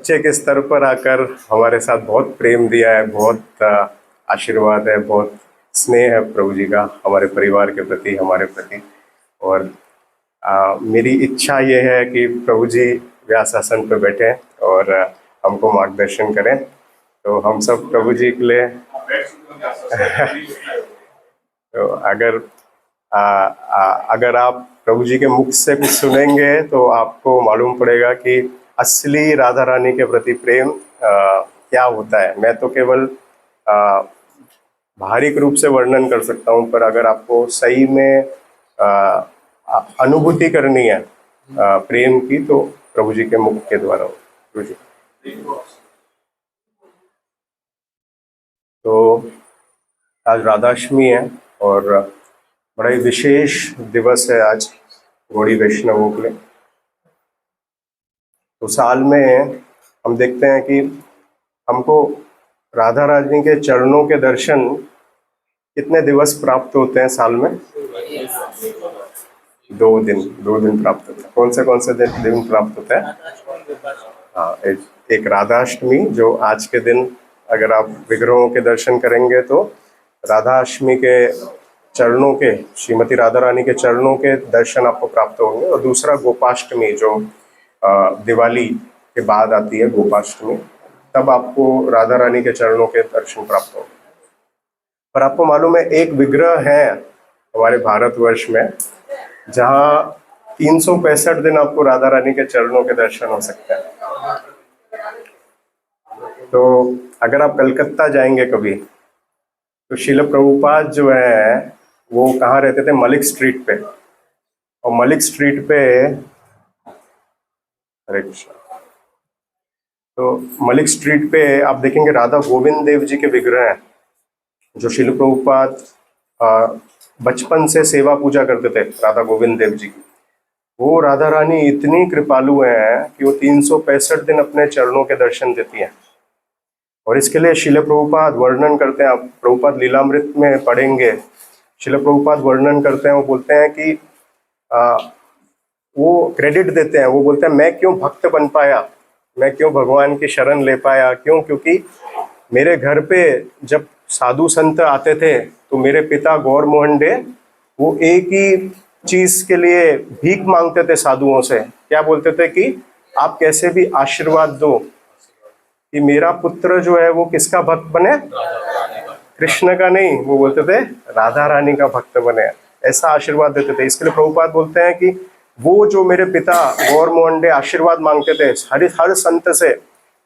बच्चे के स्तर पर आकर हमारे साथ बहुत प्रेम दिया है, बहुत आशीर्वाद है, बहुत स्नेह है प्रभु जी का हमारे परिवार के प्रति, हमारे प्रति। और मेरी इच्छा ये है कि प्रभु जी व्यासासन पर बैठें और हमको मार्गदर्शन करें। तो हम सब प्रभु जी के लिए तो अगर आप प्रभु जी के मुख से कुछ सुनेंगे तो आपको मालूम पड़ेगा कि असली राधा रानी के प्रति प्रेम क्या होता है। मैं तो केवल बाहरिक रूप से वर्णन कर सकता हूँ, पर अगर आपको सही में अनुभूति करनी है प्रेम की, तो प्रभु जी के मुख के द्वारा हो। प्रभु जी तो आज राधाष्टमी है और बड़ा ही विशेष दिवस है आज गौड़ी वैष्णवों के लिए। तो साल में हम देखते हैं कि हमको राधा रानी के चरणों के दर्शन कितने दिवस प्राप्त होते हैं साल में? 2 दिन प्राप्त होते हैं। कौन से दिन प्राप्त होते हैं? हाँ, एक राधाष्टमी जो आज के दिन अगर आप विग्रहों के दर्शन करेंगे तो राधाष्टमी के चरणों के, श्रीमती राधा रानी के चरणों के दर्शन आपको प्राप्त होंगे। और दूसरा गोपाष्टमी जो दिवाली के बाद आती है, गोपाष्टमी, तब आपको राधा रानी के चरणों के दर्शन प्राप्त होंगे। पर आपको मालूम है एक विग्रह है हमारे भारतवर्ष में जहाँ 365 दिन आपको राधा रानी के चरणों के दर्शन हो सकते हैं। तो अगर आप कलकत्ता जाएंगे कभी तो शील प्रभुपाद जो है वो कहाँ रहते थे? मलिक स्ट्रीट पे। और मलिक स्ट्रीट पे, हरे कृष्ण, तो मलिक स्ट्रीट पे आप देखेंगे राधा गोविंद देव जी के विग्रह हैं जो शील प्रभुपाद बचपन से सेवा पूजा करते थे राधा गोविंद देव जी की। वो राधा रानी इतनी कृपालु हैं कि वो 365 दिन अपने चरणों के दर्शन देती हैं। और इसके लिए शील प्रभुपाद वर्णन करते हैं, आप प्रभुपाद लीलामृत में पढ़ेंगे, शील प्रभुपाद वर्णन करते हैं, वो बोलते हैं कि वो क्रेडिट देते हैं, वो बोलते हैं मैं क्यों भक्त बन पाया, मैं क्यों भगवान की शरण ले पाया, क्यों? क्योंकि मेरे घर पे जब साधु संत आते थे तो मेरे पिता गौर मोहन डे वो एक ही चीज के लिए भीख मांगते थे साधुओं से। क्या बोलते थे कि आप कैसे भी आशीर्वाद दो कि मेरा पुत्र जो है वो किसका भक्त बने? कृष्ण का नहीं, वो बोलते थे राधा रानी का भक्त बने। ऐसा आशीर्वाद देते थे। इसके लिए प्रभुपाद बोलते हैं कि वो जो मेरे पिता गौर मोहन डे आशीर्वाद मांगते थे हर संत से,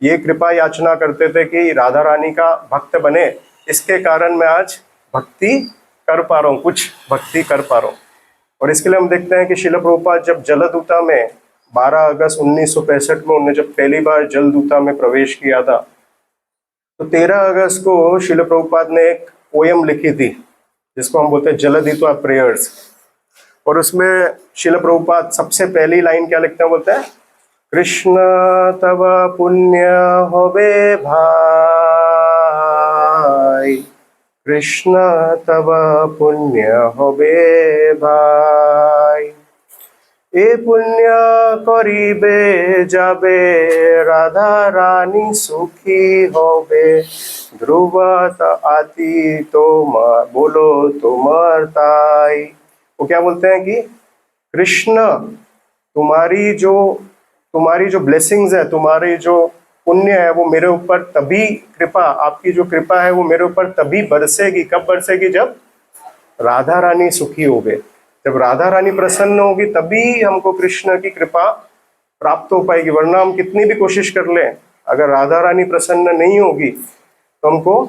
ये कृपा याचना करते थे कि राधा रानी का भक्त बने, इसके कारण मैं आज भक्ति कर पा रहा हूँ, कुछ भक्ति कर पा रहा हूँ। और इसके लिए हम देखते हैं कि शील प्रभुपाद जब जलदूता में 12 अगस्त 1965 में उन्होंने जब पहली बार जलदूता में प्रवेश किया था, तो 13 अगस्त को शील प्रभुपाद ने एक पोयम लिखी थी जिसको हम बोलते हैं जलदूता प्रेयर्स। और उसमें शील प्रभुपाद सबसे पहली लाइन क्या लिखते हैं? बोलते हैं कृष्ण तव पुण्य होवे भाई, कृष्ण तव पुण्य होवे भाई, ए पुण्य करिबे जाबे राधा रानी सुखी होबे, ध्रुवत आती तोमार बोलो तोमार ताई। वो क्या बोलते हैं कि कृष्ण तुम्हारी जो ब्लेसिंग्स है, तुम्हारी जो पुण्य है वो मेरे ऊपर तभी, कृपा आपकी जो कृपा है वो मेरे ऊपर तभी बरसेगी। कब बरसेगी? जब राधा रानी सुखी होगे, जब राधा रानी प्रसन्न होगी तभी हमको कृष्ण की कृपा प्राप्त हो पाएगी। वरना हम कितनी भी कोशिश कर लें, अगर राधा रानी प्रसन्न नहीं होगी तो हमको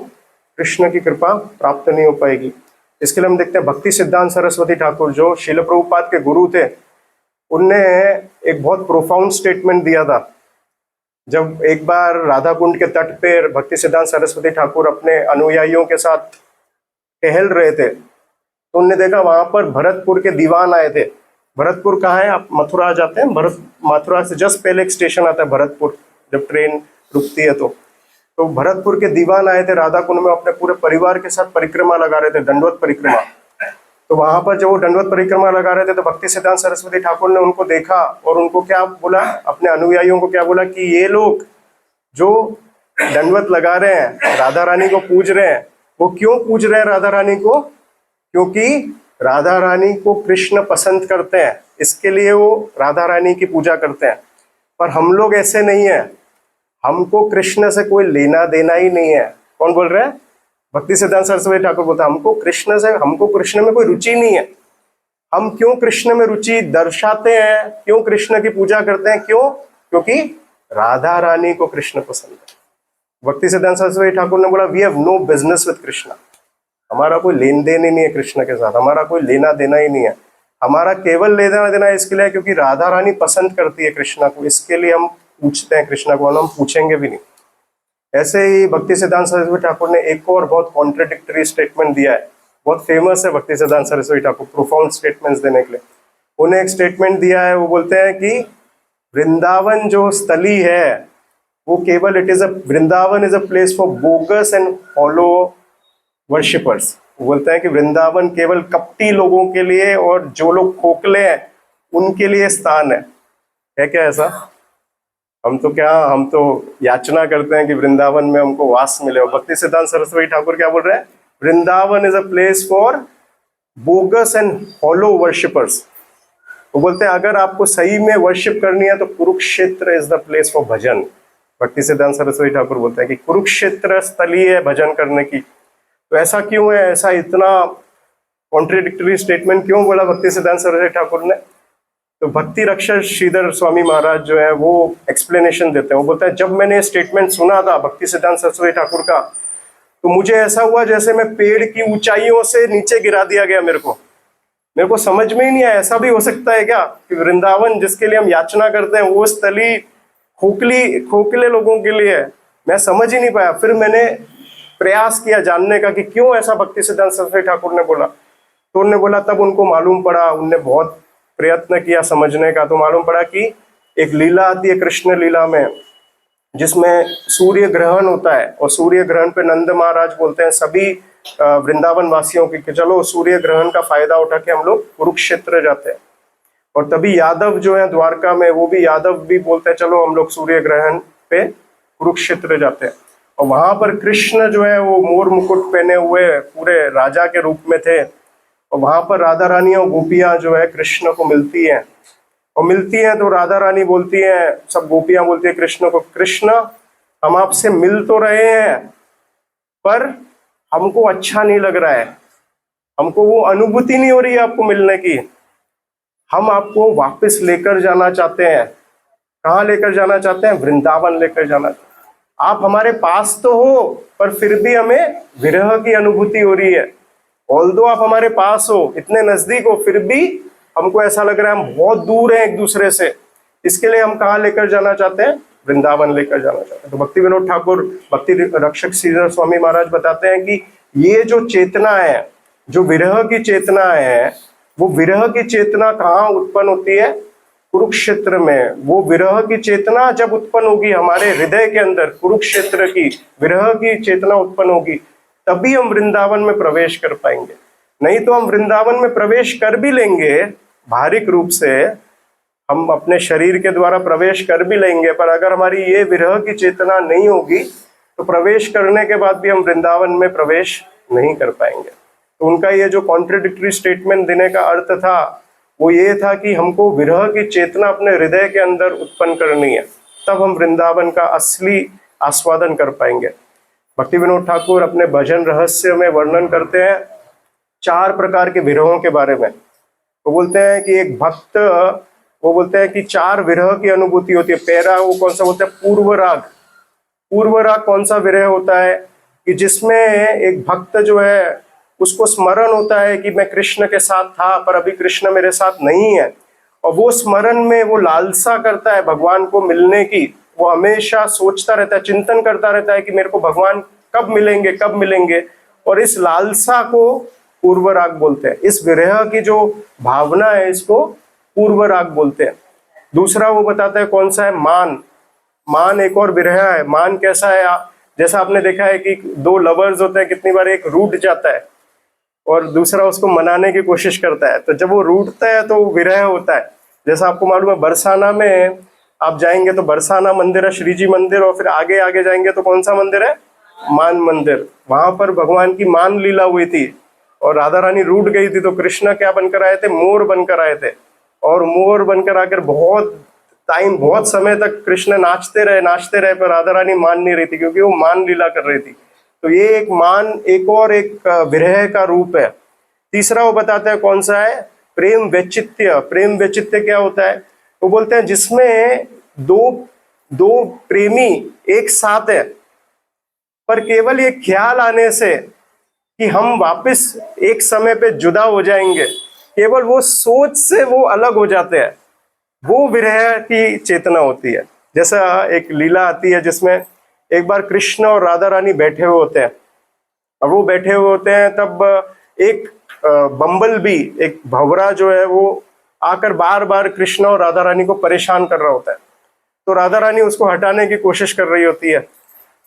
कृष्ण की कृपा प्राप्त नहीं हो पाएगी। इसके लिए हम देखते हैं भक्ति सिद्धांत सरस्वती ठाकुर जो शील प्रभुपाद के गुरु थे, उनने एक बहुत प्रोफाउंड स्टेटमेंट दिया था। जब एक बार राधा कुंड के तट पर भक्ति सिद्धांत सरस्वती ठाकुर अपने अनुयायियों के साथ टहल रहे थे तो उनने देखा वहां पर भरतपुर के दीवान आए थे। भरतपुर कहाँ है? आप मथुरा जाते हैं, मथुरा से जस्ट पहले एक स्टेशन आता है भरतपुर, जब ट्रेन रुकती है तो भरतपुर के दीवान आए थे राधा कुंड में, अपने पूरे परिवार के साथ परिक्रमा लगा रहे थे, दंडवत परिक्रमा। तो वहां पर जब वो दंडवत परिक्रमा लगा रहे थे तो भक्ति सिद्धांत सरस्वती ठाकुर ने उनको देखा और उनको क्या बोला, अपने अनुयायियों को क्या बोला कि ये लोग जो दंडवत लगा रहे हैं, राधा रानी को पूज रहे हैं, वो क्यों पूज रहे हैं राधा रानी को? क्योंकि राधा रानी को कृष्ण पसंद करते हैं, इसके लिए वो राधा रानी की पूजा करते हैं। पर हम लोग ऐसे नहीं है, हमको कृष्ण से कोई लेना देना ही नहीं है। कौन बोल रहे हैं? भक्ति सिद्धांत सरस्वती ठाकुर बोलते हैं हमको कृष्ण में कोई रुचि नहीं है। हम क्यों कृष्ण में रुचि दर्शाते हैं, क्यों कृष्ण की पूजा करते हैं? क्यों? क्योंकि राधा रानी को कृष्ण पसंद है। भक्ति सिद्धांत सरस्वती ठाकुर ने बोला we have no business with Krishna, हमारा कोई लेन देन ही नहीं है कृष्ण के साथ, हमारा कोई लेना देना ही नहीं है। हमारा केवल लेना देना इसके लिए क्योंकि राधा रानी पसंद करती है कृष्णा को, इसके लिए हम पूछते हैं कृष्णा को, हम पूछेंगे भी नहीं। ऐसे ही भक्ति सिद्धांत सरस्वती ठाकुर ने एक और बहुत कॉन्ट्रडिक्टरी स्टेटमेंट दिया है, बहुत फेमस है भक्ति सिद्धांत सरस्वती ठाकुर प्रोफाउंड स्टेटमेंट्स देने के लिए। उन्हें एक स्टेटमेंट दिया है, वो बोलते हैं कि वृंदावन जो स्थली है वो केवल Vrindavan is a place for bogus and hollow worshippers. वो बोलते हैं कि वृंदावन केवल कपटी लोगों के लिए और जो लोग खोखले हैं उनके लिए स्थान है क्या ऐसा? हम तो याचना करते हैं कि वृंदावन में हमको वास मिले। और भक्ति सिद्धांत सरस्वती ठाकुर क्या बोल रहे हैं? Vrindavan is a place for bogus and hollow worshippers. वो बोलते हैं अगर आपको सही में वर्शिप करनी है तो Kurukshetra is the place for bhajan. Bhakti Siddhanta Saraswati Thakur बोलते हैं कि कुरुक्षेत्र स्थली है भजन करने की। तो ऐसा क्यों है? ऐसा इतना कॉन्ट्रडिक्टरी स्टेटमेंट क्यों बोला भक्ति सिद्धांत सरस्वती ठाकुर ने? तो भक्ति रक्षक श्रीधर स्वामी महाराज जो है वो एक्सप्लेनेशन देते हैं। वो बोलता है जब मैंने स्टेटमेंट सुना था भक्ति सिद्धांत सरस्वती ठाकुर का, तो मुझे ऐसा हुआ जैसे मैं पेड़ की ऊंचाइयों से नीचे गिरा दिया गया। मेरे को समझ में ही नहीं आया ऐसा भी हो सकता है क्या कि वृंदावन जिसके लिए हम याचना करते हैं वो स्थली खोखले लोगों के लिए है। मैं समझ ही नहीं पाया। फिर मैंने प्रयास किया जानने का कि क्यों ऐसा भक्ति सिद्धांत सरस्वती ठाकुर ने बोला। तो उन्होंने बोला, तब उनको मालूम पड़ा, उनने बहुत प्रयत्न किया समझने का, तो मालूम पड़ा कि एक लीला आती है कृष्ण लीला में जिसमें सूर्य ग्रहण होता है। और सूर्य ग्रहण पे नंद महाराज बोलते हैं सभी वृंदावन वासियों की कि चलो सूर्य ग्रहण का फायदा उठा के हम लोग कुरुक्षेत्र जाते हैं। और तभी यादव जो है द्वारका में, वो भी यादव भी बोलते हैं चलो हम लोग सूर्य ग्रहण पे कुरुक्षेत्र जाते हैं। और वहां पर कृष्ण जो है वो मोर मुकुट पहने हुए पूरे राजा के रूप में थे। और वहां पर राधा रानी और गोपियां जो है कृष्ण को मिलती हैं। और मिलती हैं तो राधा रानी बोलती हैं, सब गोपियां बोलती है कृष्ण को, कृष्ण हम आपसे मिल तो रहे हैं पर हमको अच्छा नहीं लग रहा है, हमको वो अनुभूति नहीं हो रही है आपको मिलने की, हम आपको वापस लेकर जाना चाहते हैं। कहाँ लेकर जाना चाहते हैं? वृंदावन लेकर जाना चाहते हैं। आप हमारे पास तो हो पर फिर भी हमें विरह की अनुभूति हो रही है। ऑल्दो आप हमारे पास हो, इतने नजदीक हो, फिर भी हमको ऐसा लग रहा है हम बहुत दूर हैं एक दूसरे से। इसके लिए हम कहाँ लेकर जाना चाहते हैं? वृंदावन लेकर जाना चाहते हैं। तो भक्ति विनोद ठाकुर भक्ति रक्षक श्रीधर स्वामी महाराज बताते हैं कि ये जो चेतना है, जो विरह की चेतना है, वो विरह की चेतना कहाँ उत्पन्न होती है? कुरुक्षेत्र में। वो विरह की चेतना जब उत्पन्न होगी हमारे हृदय के अंदर, कुरुक्षेत्र की विरह की चेतना उत्पन्न होगी, तभी हम वृंदावन में प्रवेश कर पाएंगे। नहीं तो हम वृंदावन में प्रवेश कर भी लेंगे बाहरिक रूप से, हम अपने शरीर के द्वारा प्रवेश कर भी लेंगे, पर अगर हमारी ये विरह की चेतना नहीं होगी तो प्रवेश करने के बाद भी हम वृंदावन में प्रवेश नहीं कर पाएंगे। तो उनका ये जो कॉन्ट्रडिक्टरी स्टेटमेंट देने का अर्थ था वो ये था कि हमको विरह की चेतना अपने हृदय के अंदर उत्पन्न करनी है, तब हम वृंदावन का असली आस्वादन कर पाएंगे। भक्ति विनोद ठाकुर अपने भजन रहस्य में वर्णन करते हैं 4 प्रकार के विरहों के बारे में। वो बोलते हैं कि एक भक्त, वो बोलते हैं कि 4 विरह की अनुभूति होती है। पहला वो कौन सा बोलते हैं? पूर्व राग। पूर्व राग कौन सा विरह होता है कि जिसमें एक भक्त जो है उसको स्मरण होता है कि मैं कृष्ण के साथ था पर अभी कृष्ण मेरे साथ नहीं है, और वो स्मरण में वो लालसा करता है भगवान को मिलने की। वो हमेशा सोचता रहता है, चिंतन करता रहता है कि मेरे को भगवान कब मिलेंगे कब मिलेंगे, और इस लालसा को पूर्व राग बोलते हैं। इस विरह की जो भावना है इसको पूर्व राग बोलते हैं। दूसरा वो बताता है कौन सा है? मान। मान एक और विरह है। मान कैसा है? जैसा आपने देखा है कि 2 लवर्स होते हैं, कितनी बार एक रूठ जाता है और दूसरा उसको मनाने की कोशिश करता है, तो जब वो रूठता है तो वो विरह होता है। जैसा आपको मालूम है बरसाना में आप जाएंगे तो बरसाना मंदिर है, श्री जी मंदिर, और फिर आगे आगे जाएंगे तो कौन सा मंदिर है? मान मंदिर। वहां पर भगवान की मान लीला हुई थी और राधा रानी रूठ गई थी, तो कृष्ण क्या बनकर आए थे? मोर बनकर आए थे। और मोर बनकर आकर बहुत टाइम, बहुत समय तक कृष्ण नाचते रहे, पर राधा रानी मान नहीं रही थी क्योंकि वो मान लीला कर रही थी। तो ये एक मान, एक और एक विरह का रूप है। तीसरा वो बताते हैं कौन सा है? प्रेम वैचित्य। प्रेम वैचित्य क्या होता है? वो बोलते हैं जिसमें दो दो प्रेमी एक साथ है, पर केवल ये ख्याल आने से कि हम वापस एक समय पे जुदा हो जाएंगे, केवल वो सोच से वो अलग हो जाते हैं, वो विरह की चेतना होती है। जैसा एक लीला आती है जिसमें एक बार कृष्ण और राधा रानी बैठे हुए होते हैं, और वो बैठे हुए होते हैं तब एक बम्बल बी, एक भंवरा जो है वो आकर बार बार कृष्ण और राधा रानी को परेशान कर रहा होता है। तो राधा रानी उसको हटाने की कोशिश कर रही होती है।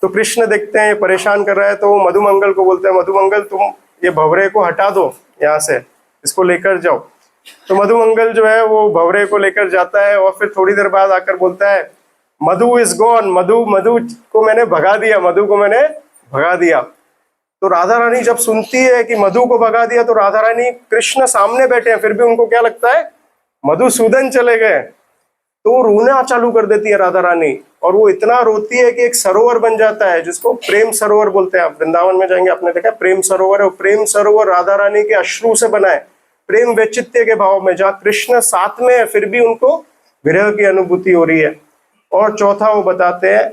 तो कृष्ण देखते हैं ये परेशान कर रहा है, तो मधुमंगल को बोलते हैं, मधुमंगल तुम ये भंवरे को हटा दो यहाँ से, इसको लेकर जाओ। तो मधुमंगल जो है वो भंवरे को लेकर जाता है, और फिर थोड़ी देर बाद आकर बोलता है मधु इज गॉन, मधु मधु को मैंने भगा दिया, मधु को मैंने भगा दिया। तो राधा रानी जब सुनती है कि मधु को भगा दिया, तो राधा रानी, कृष्ण सामने बैठे हैं, फिर भी उनको क्या लगता है? मधुसूदन चले गए। तो रोना चालू कर देती है राधा रानी, और वो इतना रोती है कि एक सरोवर बन जाता है जिसको प्रेम सरोवर बोलते हैं। आप वृंदावन में जाएंगे, आपने देखा प्रेम सरोवर है, वो प्रेम सरोवर राधा रानी के अश्रु से बना है, प्रेम वैचित्य के भाव में, जहाँ कृष्ण साथ में है फिर भी उनको विरह की अनुभूति हो रही है। और चौथा वो बताते हैं,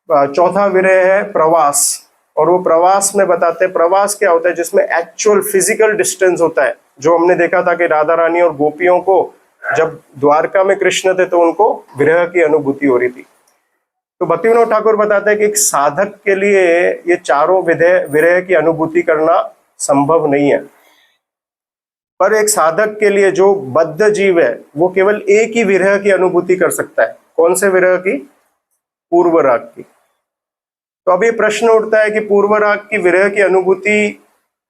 चौथा विरह है प्रवास। और वो प्रवास में बताते हैं, प्रवास क्या होता है? जिसमें एक्चुअल फिजिकल डिस्टेंस होता है, जो हमने देखा था कि राधा रानी और गोपियों को जब द्वारका में कृष्ण थे तो उनको विरह की अनुभूति हो रही थी। तो भक्ति विनोद ठाकुर बताते हैं कि एक साधक के लिए ये चारों विरह की अनुभूति करना संभव नहीं है, पर एक साधक के लिए जो बद्ध जीव है वो केवल एक ही विरह की अनुभूति कर सकता है। कौन से विरह की? पूर्व राग की। तो अब ये प्रश्न उठता है कि पूर्व राग की विरह की अनुभूति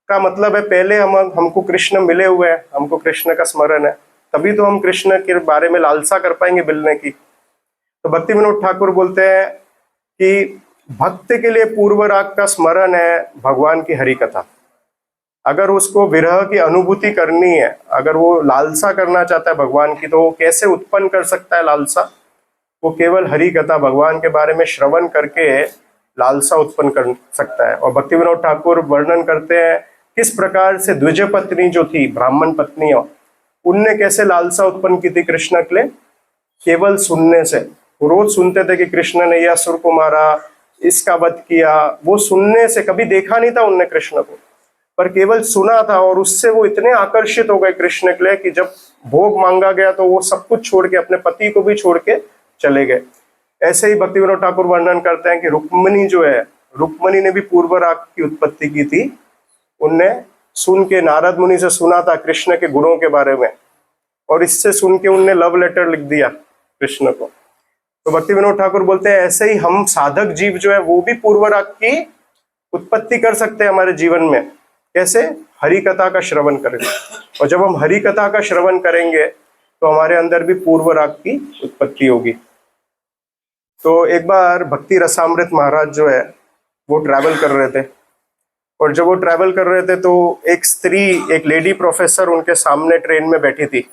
का मतलब है पहले हमको कृष्ण मिले हुए हैं, हमको कृष्ण का स्मरण है, तभी तो हम कृष्ण के बारे में लालसा कर पाएंगे मिलने की। तो भक्ति विनोद ठाकुर बोलते हैं कि भक्त के लिए पूर्व राग का स्मरण है भगवान की हरि कथा। अगर उसको विरह की अनुभूति करनी है, अगर वो लालसा करना चाहता है भगवान की, तो वो कैसे उत्पन्न कर सकता है लालसा? वो केवल हरि कथा, भगवान के बारे में श्रवण करके लालसा उत्पन्न कर सकता है। और भक्ति विनोद ठाकुर वर्णन करते हैं किस प्रकार से द्विज पत्नी जो थी, ब्राह्मण पत्नियों, उनने कैसे लालसा उत्पन्न की थी कृष्ण के लिए? केवल सुनने से। वो रोज सुनते थे कि कृष्ण ने यह असुर को मारा, इसका वध किया। वो सुनने से, कभी देखा नहीं था उनने कृष्ण को, पर केवल सुना था, और उससे वो इतने आकर्षित हो गए कृष्ण के लिए कि जब भोग मांगा गया तो वो सब कुछ छोड़ के, अपने पति को भी छोड़ के चले गए। ऐसे ही भक्ति विनोद ठाकुर वर्णन करते हैं कि रुक्मणी जो है, रुक्मणी ने भी पूर्व राग की उत्पत्ति की थी। उनने सुन के, नारद मुनि से सुना था कृष्ण के गुणों के बारे में, और इससे सुन के उनने लव लेटर लिख दिया कृष्ण को। तो भक्ति विनोद ठाकुर बोलते हैं ऐसे ही हम साधक जीव जो है वो भी पूर्व राग की उत्पत्ति कर सकते हैं हमारे जीवन में। कैसे? हरि कथा का श्रवण करेंगे, और जब हम हरि कथा का श्रवण करेंगे तो हमारे अंदर भी पूर्व राग की उत्पत्ति होगी। तो एक बार भक्ति रसामृत महाराज जो है वो ट्रैवल कर रहे थे, और जब वो ट्रैवल कर रहे थे तो एक स्त्री, एक लेडी प्रोफेसर उनके सामने ट्रेन में बैठी थी,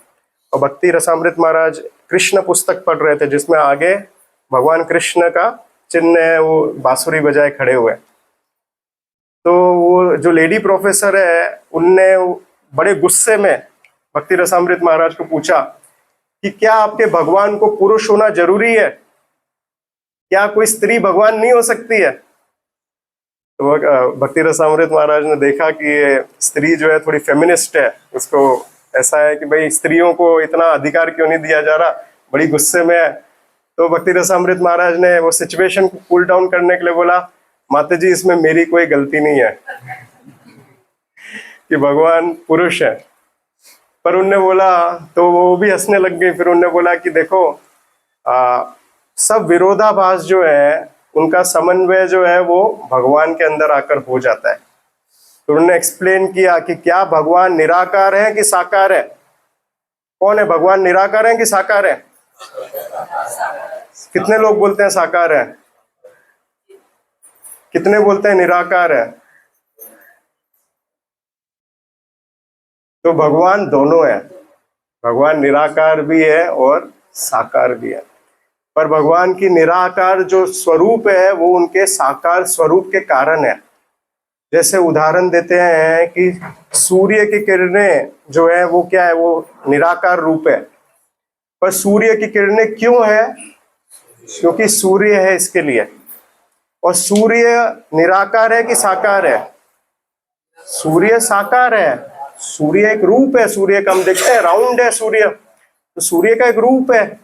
और भक्ति रसामृत महाराज कृष्ण पुस्तक पढ़ रहे थे जिसमें आगे भगवान कृष्ण का चिन्ह है, वो बांसुरी बजाए खड़े हुए। तो वो जो लेडी प्रोफेसर है उनने बड़े गुस्से में भक्ति रसामृत महाराज को पूछा कि क्या आपके भगवान को पुरुष होना जरूरी है? क्या कोई स्त्री भगवान नहीं हो सकती है? तो भक्ति रसामृत महाराज ने देखा कि ये स्त्री जो है थोड़ी फेमिनिस्ट है, उसको ऐसा है कि भाई स्त्रियों को इतना अधिकार क्यों नहीं दिया जा रहा, बड़ी गुस्से में है। तो भक्ति रसामृत महाराज ने वो सिचुएशन को कूल डाउन करने के लिए बोला, माता जी इसमें मेरी कोई गलती नहीं है कि भगवान पुरुष है। पर उनने बोला, तो वो भी हंसने लग गई। फिर उनने बोला कि देखो सब विरोधाभास जो है उनका समन्वय जो है वो भगवान के अंदर आकर हो जाता है। तो उन्होंने एक्सप्लेन किया कि क्या भगवान निराकार है कि साकार है? कौन है भगवान, निराकार है कि साकार है? कितने लोग बोलते हैं साकार है? कितने बोलते हैं निराकार है? तो भगवान दोनों है, भगवान निराकार भी है और साकार भी है। पर भगवान की निराकार जो स्वरूप है वो उनके साकार स्वरूप के कारण है। जैसे उदाहरण देते हैं कि सूर्य की किरणें जो है वो क्या है, वो निराकार रूप है। पर सूर्य की किरणें क्यों है? क्योंकि सूर्य है इसके लिए। और सूर्य निराकार है कि साकार है? सूर्य साकार है। सूर्य एक रूप है, सूर्य का हम देखते हैं राउंड है सूर्य, तो सूर्य का एक रूप है।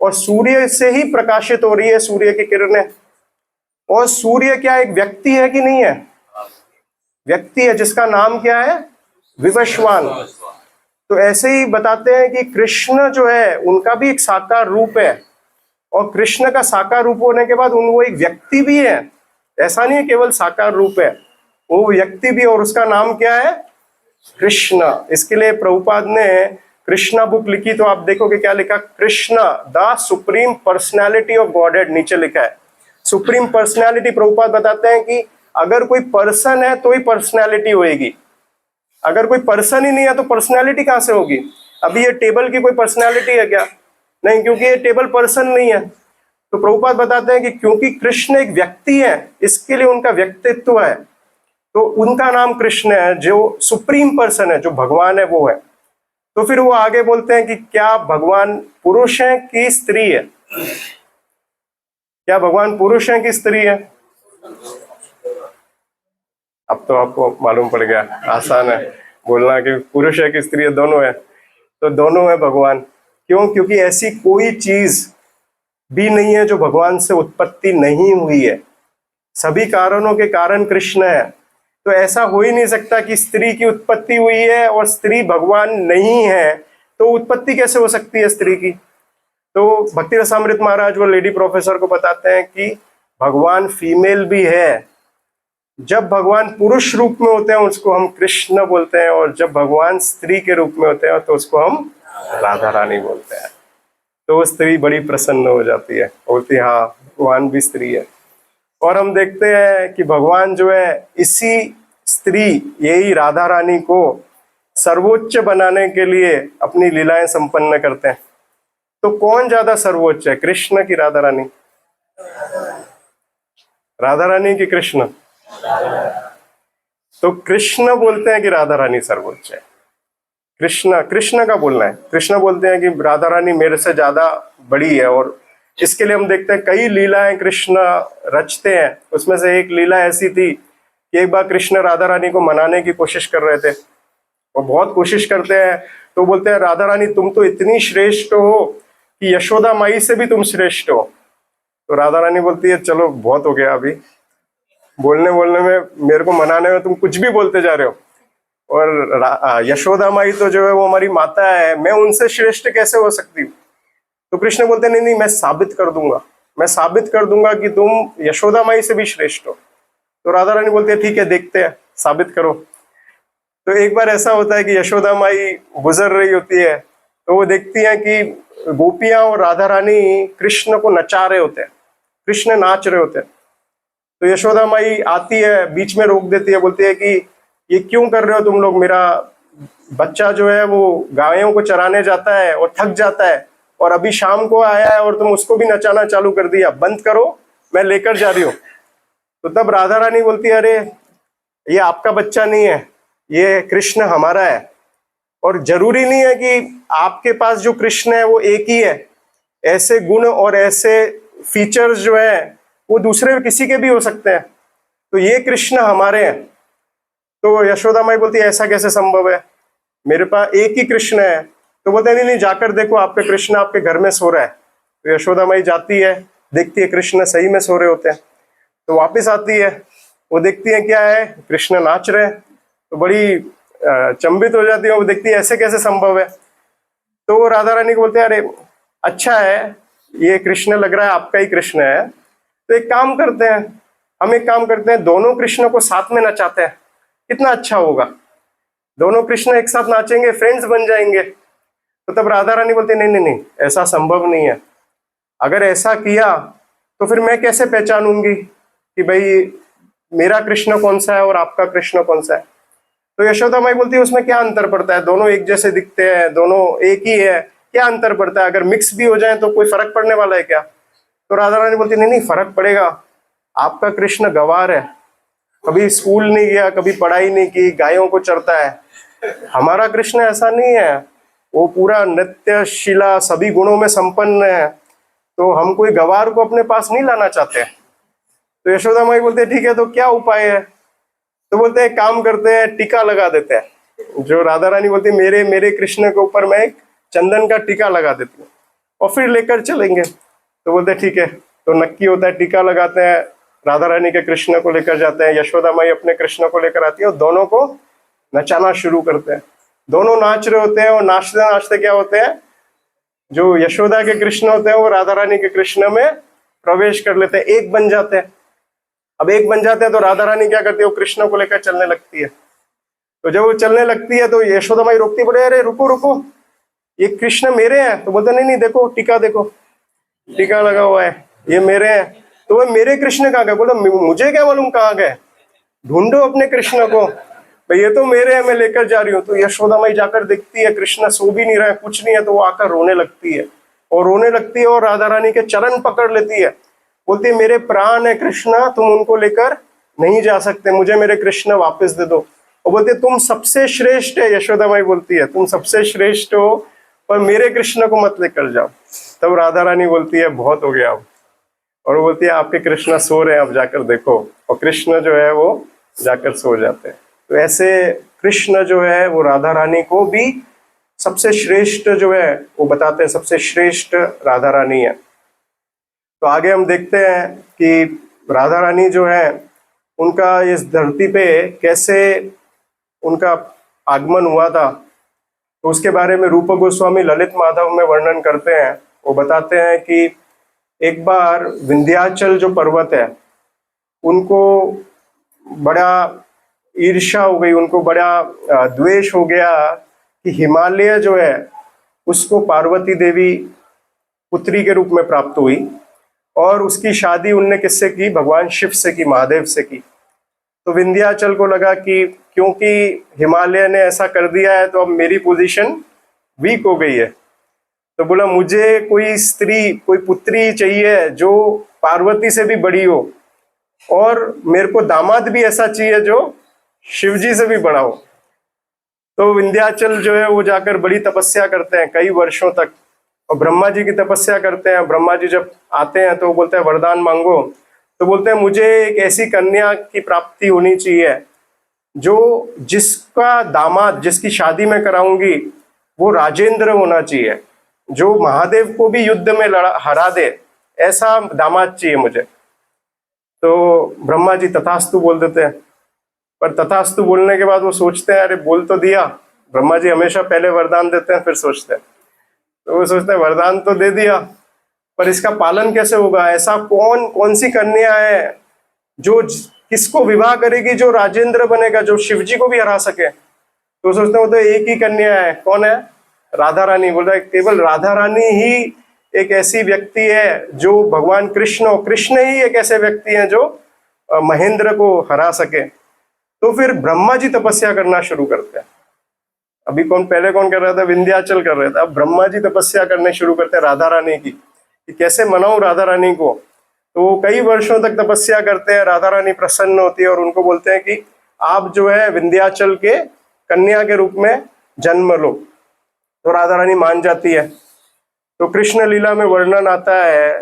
और सूर्य से ही प्रकाशित हो रही है सूर्य की किरणें। और सूर्य क्या एक व्यक्ति है कि नहीं है? व्यक्ति है, जिसका नाम क्या है? विवस्वान। तो ऐसे ही बताते हैं कि कृष्ण जो है उनका भी एक साकार रूप है। और कृष्ण का साकार रूप होने के बाद वो एक व्यक्ति भी है। ऐसा नहीं है केवल साकार रूप है, वो व्यक्ति भी, और उसका नाम क्या है? कृष्ण। इसके लिए प्रभुपाद ने कृष्णा बुक लिखी, तो आप देखोगे क्या लिखा? Krishna the supreme personality of godhead, नीचे लिखा है सुप्रीम पर्सनैलिटी। प्रभुपाद बताते हैं कि अगर कोई पर्सन है तो ही पर्सनैलिटी होएगी, अगर कोई पर्सन ही नहीं है तो पर्सनैलिटी कहां से होगी? अभी ये टेबल की कोई पर्सनैलिटी है क्या? नहीं, क्योंकि ये टेबल पर्सन नहीं है। तो प्रभुपाद बताते हैं कि क्योंकि कृष्ण एक व्यक्ति है, इसके लिए उनका व्यक्तित्व है, तो उनका नाम कृष्ण है। जो सुप्रीम पर्सन है, जो भगवान है, वो है। तो फिर वो आगे बोलते हैं कि क्या भगवान पुरुष है कि स्त्री है? क्या भगवान पुरुष है कि स्त्री है? अब तो आपको मालूम पड़ गया, आसान है बोलना कि पुरुष है कि स्त्री है, दोनों है। तो दोनों है भगवान। क्यों? क्योंकि ऐसी कोई चीज भी नहीं है जो भगवान से उत्पत्ति नहीं हुई है। सभी कारणों के कारण कृष्ण है। तो ऐसा हो ही नहीं सकता कि स्त्री की उत्पत्ति हुई है और स्त्री भगवान नहीं है, तो उत्पत्ति कैसे हो सकती है स्त्री की? तो भक्ति रसामृत महाराज वो लेडी प्रोफेसर को बताते हैं कि भगवान फीमेल भी है। जब भगवान पुरुष रूप में होते हैं उसको हम कृष्ण बोलते हैं, और जब भगवान स्त्री के रूप में होते हैं तो उसको हम राधा रानी बोलते हैं। तो वो स्त्री बड़ी प्रसन्न हो जाती है, बोलती है हाँ भगवान भी स्त्री है। और हम देखते हैं कि भगवान जो है इसी स्त्री, यही राधा रानी को सर्वोच्च बनाने के लिए अपनी लीलाएं संपन्न करते हैं। तो कौन ज्यादा सर्वोच्च है, कृष्ण की राधा रानी? राधा रानी की कृष्ण? तो कृष्ण बोलते हैं कि राधा रानी सर्वोच्च है। कृष्ण का बोलना है। कृष्ण बोलते हैं कि राधा रानी मेरे से ज्यादा बड़ी है। और इसके लिए हम देखते हैं कई लीलाएं कृष्ण रचते हैं। उसमें से एक लीला ऐसी थी कि एक बार कृष्ण राधा रानी को मनाने की कोशिश कर रहे थे, और बहुत कोशिश करते हैं, तो बोलते हैं राधा रानी तुम तो इतनी श्रेष्ठ हो कि यशोदा माई से भी तुम श्रेष्ठ हो। तो राधा रानी बोलती है चलो बहुत हो गया, अभी बोलने बोलने में, मेरे को मनाने में तुम कुछ भी बोलते जा रहे हो। और यशोदा माई तो जो है वो हमारी माता है, मैं उनसे श्रेष्ठ कैसे हो सकती हूँ? तो कृष्ण बोलते नहीं नहीं, मैं साबित कर दूंगा, मैं साबित कर दूंगा कि तुम यशोदा माई से भी श्रेष्ठ हो। तो राधा रानी बोलती है ठीक है, देखते हैं, साबित करो। तो एक बार ऐसा होता है कि यशोदा माई गुजर रही होती है, तो वो देखती है कि गोपियां और राधा रानी कृष्ण को नचा रहे होते हैं, कृष्ण नाच रहे होते हैं। तो यशोदा माई आती है, बीच में रोक देती है, बोलती है कि ये क्यों कर रहे हो तुम लोग? मेरा बच्चा जो है वो गायों को चराने जाता है और थक जाता है, और अभी शाम को आया है और तुम उसको भी नचाना चालू कर दिया, बंद करो, मैं लेकर जा रही हूँ। तो तब राधा रानी बोलती है अरे ये आपका बच्चा नहीं है, ये कृष्ण हमारा है। और जरूरी नहीं है कि आपके पास जो कृष्ण है वो एक ही है, ऐसे गुण और ऐसे फीचर्स जो है वो दूसरे किसी के भी हो सकते हैं, तो ये कृष्ण हमारे हैं। तो यशोदा माई बोलती है ऐसा कैसे संभव है, मेरे पास एक ही कृष्ण है। तो बोलते नहीं नहीं, जाकर देखो आपके कृष्ण आपके घर में सो रहा है। तो यशोदा माई जाती है, देखती है कृष्ण सही में सो रहे होते हैं। तो वापस आती है, वो देखती है क्या है, कृष्ण नाच रहे हैं। तो बड़ी चंबित हो जाती है, वो देखती है ऐसे कैसे संभव है। तो वो राधा रानी को बोलते हैं अरे अच्छा है, ये कृष्ण लग रहा है आपका ही कृष्ण है, तो एक काम करते हैं, हम एक काम करते हैं, दोनों कृष्ण को साथ में नचाते हैं, कितना अच्छा होगा। दोनों कृष्ण एक साथ नाचेंगे, फ्रेंड्स बन जाएंगे। तो तब राधा रानी बोलती नहीं नहीं नहीं, ऐसा संभव नहीं है। अगर ऐसा किया तो फिर मैं कैसे पहचानूंगी कि भाई मेरा कृष्ण कौन सा है और आपका कृष्ण कौन सा है। तो यशोदा माई बोलती है उसमें क्या अंतर पड़ता है, दोनों एक जैसे दिखते हैं, दोनों एक ही है, क्या अंतर पड़ता है, अगर मिक्स भी हो जाए तो कोई फर्क पड़ने वाला है क्या। तो राधा रानी बोलती नहीं नहीं, फर्क पड़ेगा। आपका कृष्ण गंवार है, कभी स्कूल नहीं गया, कभी पढ़ाई नहीं की, गायों को चरता है। हमारा कृष्ण ऐसा नहीं है, वो पूरा नृत्यशीला सभी गुणों में संपन्न है। तो हम कोई गंवार को अपने पास नहीं लाना चाहते। तो यशोदा माई बोलते ठीक है, तो क्या उपाय है। तो बोलते हैं काम करते हैं, टीका लगा देते हैं। जो राधा रानी बोलती मेरे मेरे कृष्ण के ऊपर मैं एक चंदन का टीका लगा देती हूँ और फिर लेकर चलेंगे। तो बोलते ठीक है। तो नक्की होता है, टीका लगाते हैं, राधा रानी के कृष्ण को लेकर जाते हैं, यशोदा माई अपने कृष्ण को लेकर आती है और दोनों को नचाना शुरू करते हैं। दोनों नाच रहे होते हैं और नाचते नाचते क्या होते हैं, जो यशोदा के कृष्ण होते हैं वो राधा रानी के कृष्ण में प्रवेश कर लेते हैं, एक बन जाते हैं। अब एक बन जाते हैं तो राधा रानी क्या करती है, वो कृष्ण को लेकर चलने लगती है। तो जब वो चलने लगती है तो यशोदा माई रोकती, बोले अरे रुको रुको, ये कृष्ण मेरे हैं। तो बोलते नहीं नहीं, देखो टीका देखो, टीका लगा हुआ है, ये मेरे हैं। तो वो मेरे कृष्ण कहाँ गए, बोले मुझे क्या मालूम कहाँ गए, ढूंढो अपने कृष्ण को, भाई ये तो मेरे हैं, मैं लेकर जा रही हूँ। तो यशोदा माई जाकर देखती है कृष्ण सो भी नहीं रहा है, कुछ नहीं है। तो वो आकर रोने लगती है और रोने लगती है और राधा रानी के चरण पकड़ लेती है, बोलती है मेरे प्राण है कृष्ण, तुम उनको लेकर नहीं जा सकते, मुझे मेरे कृष्ण वापस दे दो। और बोलती है तुम सबसे श्रेष्ठ है, यशोदा माई बोलती है तुम सबसे श्रेष्ठ हो, पर मेरे कृष्ण को मत लेकर जाओ। तब राधा रानी बोलती है बहुत हो गया अब, और वो बोलती है आपके कृष्ण सो रहे हैं, अब जाकर देखो। और कृष्ण जो है वो जाकर सो जाते हैं। तो ऐसे कृष्ण जो है वो राधा रानी को भी सबसे श्रेष्ठ जो है वो बताते हैं, सबसे श्रेष्ठ राधा रानी है। तो आगे हम देखते हैं कि राधा रानी जो है उनका इस धरती पे कैसे उनका आगमन हुआ था, तो उसके बारे में रूप गोस्वामी ललित माधव में वर्णन करते हैं। वो बताते हैं कि एक बार विंध्याचल जो पर्वत है उनको बड़ा ईर्ष्या हो गई, उनको बड़ा द्वेष हो गया कि हिमालय जो है उसको पार्वती देवी पुत्री के रूप में प्राप्त हुई और उसकी शादी उनने किससे की, भगवान शिव से की, महादेव से की। तो विंध्याचल को लगा कि क्योंकि हिमालय ने ऐसा कर दिया है तो अब मेरी पोजीशन वीक हो गई है। तो बोला मुझे कोई स्त्री, कोई पुत्री चाहिए जो पार्वती से भी बड़ी हो, और मेरे को दामाद भी ऐसा चाहिए जो शिवजी से भी बड़ा हो। तो विंध्याचल जो है वो जाकर बड़ी तपस्या करते हैं कई वर्षों तक, और ब्रह्मा जी की तपस्या करते हैं। ब्रह्मा जी जब आते हैं तो बोलते हैं वरदान मांगो। तो बोलते हैं मुझे एक ऐसी कन्या की प्राप्ति होनी चाहिए जो जिसका दामाद, जिसकी शादी मैं कराऊंगी वो राजेंद्र होना चाहिए, जो महादेव को भी युद्ध में हरा दे, ऐसा दामाद चाहिए मुझे। तो ब्रह्मा जी तथास्तु बोल देते हैं। पर तथास्तु बोलने के बाद वो सोचते हैं अरे बोल तो दिया, ब्रह्मा जी हमेशा पहले वरदान देते हैं फिर सोचते हैं। तो वो सोचते हैं वरदान तो दे दिया पर इसका पालन कैसे होगा, ऐसा कौन सी कन्या है जो किसको विवाह करेगी जो राजेंद्र बनेगा, जो शिवजी को भी हरा सके। तो सोचते हैं वो तो एक ही कन्या है, कौन है, राधा रानी। बोल रहा है केवल राधा रानी ही एक ऐसी व्यक्ति है जो भगवान कृष्ण, कृष्ण ही एक ऐसे व्यक्ति हैं जो महेंद्र को हरा सके। तो फिर ब्रह्मा जी तपस्या करना शुरू करते हैं। अभी पहले कौन कर रहा था, विंध्याचल कर रहे थे, अब ब्रह्मा जी तपस्या करने शुरू करते हैं राधा रानी की कि कैसे मनाऊं राधा रानी को। तो वो कई वर्षों तक तपस्या करते हैं, राधा रानी प्रसन्न होती है और उनको बोलते हैं कि आप जो है विंध्याचल के कन्या के रूप में जन्म लो। तो राधा रानी मान जाती है। तो कृष्ण लीला में वर्णन आता है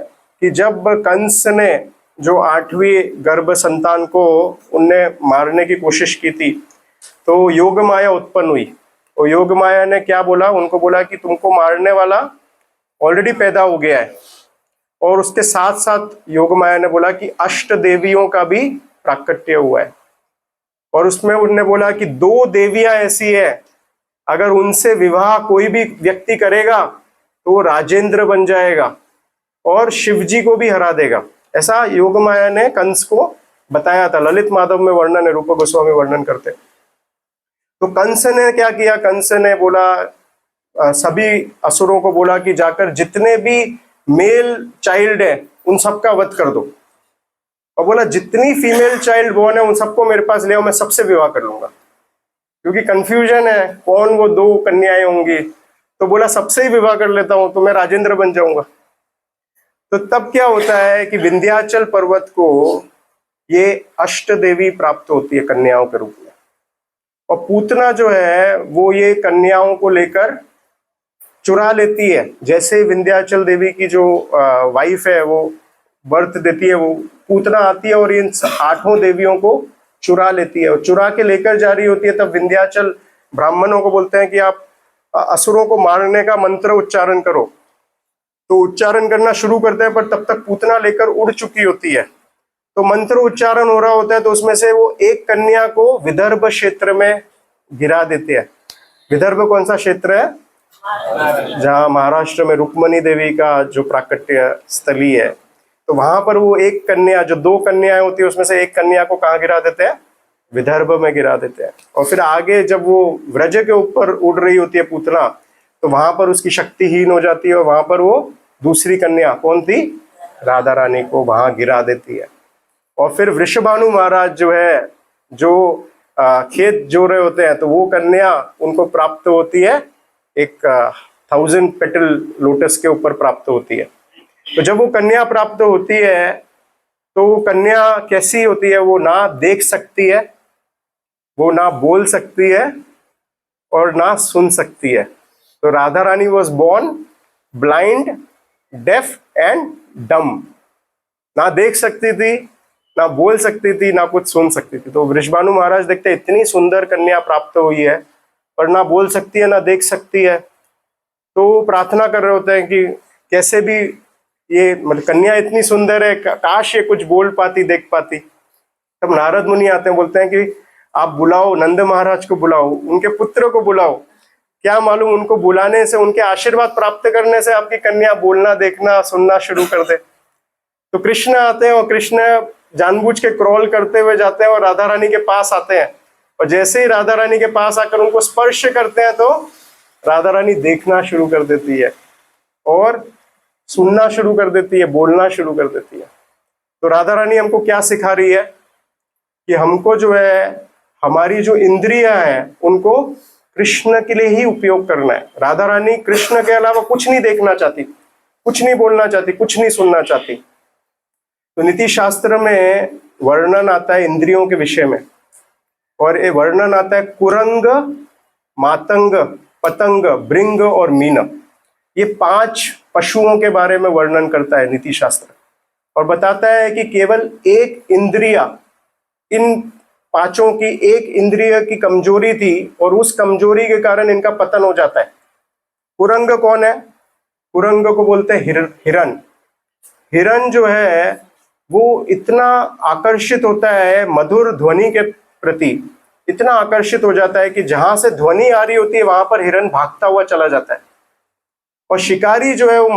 कि जब कंस ने जो 8वीं गर्भ संतान को उनने मारने की कोशिश की थी तो योग माया उत्पन्न हुई। और योग माया ने क्या बोला, उनको बोला कि तुमको मारने वाला ऑलरेडी पैदा हो गया है। और उसके साथ साथ योग माया ने बोला कि अष्ट देवियों का भी प्राकट्य हुआ है। और उसमें उन्होंने बोला कि 2 देवियां ऐसी है अगर उनसे विवाह कोई भी व्यक्ति करेगा तो वो राजेंद्र बन जाएगा और शिवजी को भी हरा देगा। ऐसा योग माया ने कंस को बताया था। ललित माधव में वर्णन है, रूप गोस्वामी वर्णन करते। तो कंस ने क्या किया, कंस ने बोला सभी असुरों को बोला कि जाकर जितने भी मेल चाइल्ड है उन सबका वध कर दो, और बोला जितनी फीमेल चाइल्ड बोर्न है उन सबको मेरे पास ले आओ, मैं सबसे विवाह कर लूंगा। क्योंकि कंफ्यूजन है कौन वो 2 कन्याएं होंगी, तो बोला सबसे ही विवाह कर लेता हूं तो मैं राजेंद्र बन जाऊंगा। तो तब क्या होता है कि विंध्याचल पर्वत को ये अष्ट देवी प्राप्त होती है कन्याओं के रूप में, और पूतना जो है वो ये कन्याओं को लेकर चुरा लेती है। जैसे विंध्याचल देवी की जो वाइफ है वो बर्थ देती है, वो पूतना आती है और इन 8 देवियों को चुरा लेती है, और चुरा के लेकर जा रही होती है। तब विंध्याचल ब्राह्मणों को बोलते हैं कि आप असुरों को मारने का मंत्र उच्चारण करो, तो उच्चारण करना शुरू करते हैं, पर तब तक पूतना लेकर उड़ चुकी होती है। तो मंत्र उच्चारण हो रहा होता है, तो उसमें से वो एक कन्या को विदर्भ क्षेत्र में गिरा देते हैं। विदर्भ कौन सा क्षेत्र है? जहाँ महाराष्ट्र में रुक्मणी देवी का जो प्राकट्य स्थली है, तो वहां पर वो एक कन्या, जो 2 कन्याएं होती है उसमें से एक कन्या को कहाँ गिरा देते हैं? विदर्भ में गिरा देते हैं। और फिर आगे जब वो व्रज के ऊपर उड़ रही होती है पूतना, तो वहां पर उसकी शक्तिहीन हो जाती है, और वहां पर वो दूसरी कन्या कौन थी? राधा रानी को वहां गिरा देती है। और फिर वृषभानु महाराज जो है, जो खेत जो रहे होते हैं, तो वो कन्या उनको प्राप्त होती है, एक 1000 पेटल लोटस के ऊपर प्राप्त होती है। तो जब वो कन्या प्राप्त होती है तो वो कन्या कैसी होती है? वो ना देख सकती है, वो ना बोल सकती है, और ना सुन सकती है। तो Radha Rani was born blind, deaf and dumb. ना देख सकती थी, ना बोल सकती थी, ना कुछ सुन सकती थी। तो वृषभानु महाराज देखते इतनी सुंदर कन्या प्राप्त हुई है, पर ना बोल सकती है ना देख सकती है, तो प्रार्थना कर रहे होते हैं कि कैसे भी ये, मतलब कन्या इतनी सुंदर है, काश ये कुछ बोल पाती, देख पाती। तब नारद मुनि आते हैं, बोलते हैं कि आप बुलाओ, नंद महाराज को बुलाओ, उनके पुत्र को बुलाओ, क्या मालूम उनको बुलाने से, उनके आशीर्वाद प्राप्त करने से आपकी कन्या बोलना, देखना, सुनना शुरू कर दे। तो कृष्ण आते हैं, और कृष्ण जानबूझ के क्रॉल करते हुए जाते हैं और राधा रानी के पास आते हैं, और जैसे ही राधा रानी के पास आकर उनको स्पर्श करते हैं तो राधा रानी देखना शुरू कर देती है और सुनना शुरू कर देती है, बोलना शुरू कर देती है। तो राधा रानी हमको क्या सिखा रही है कि हमको जो है, हमारी जो इंद्रियां हैं उनको कृष्ण के लिए ही उपयोग करना है। राधा रानी कृष्ण के अलावा कुछ नहीं देखना चाहती, कुछ नहीं बोलना चाहती, कुछ नहीं सुनना चाहती। तो नीति शास्त्र में वर्णन आता है इंद्रियों के विषय में, और ये वर्णन आता है कुरंग, मातंग, पतंग, भृंग और मीन। ये 5 पशुओं के बारे में वर्णन करता है नीति शास्त्र, और बताता है कि केवल एक इंद्रिया, इन 5 की एक इंद्रिय की कमजोरी थी, और उस कमजोरी के कारण इनका पतन हो जाता है। कुरंग कौन है? कुरंग को बोलते हैं हिरण। हिरण जो है वो इतना आकर्षित होता है मधुर ध्वनि के प्रति, इतना आकर्षित हो जाता है कि जहां से ध्वनि आ रही होती है वहां पर हिरण भागता हुआ चला जाता है, और शिकारी जो है वो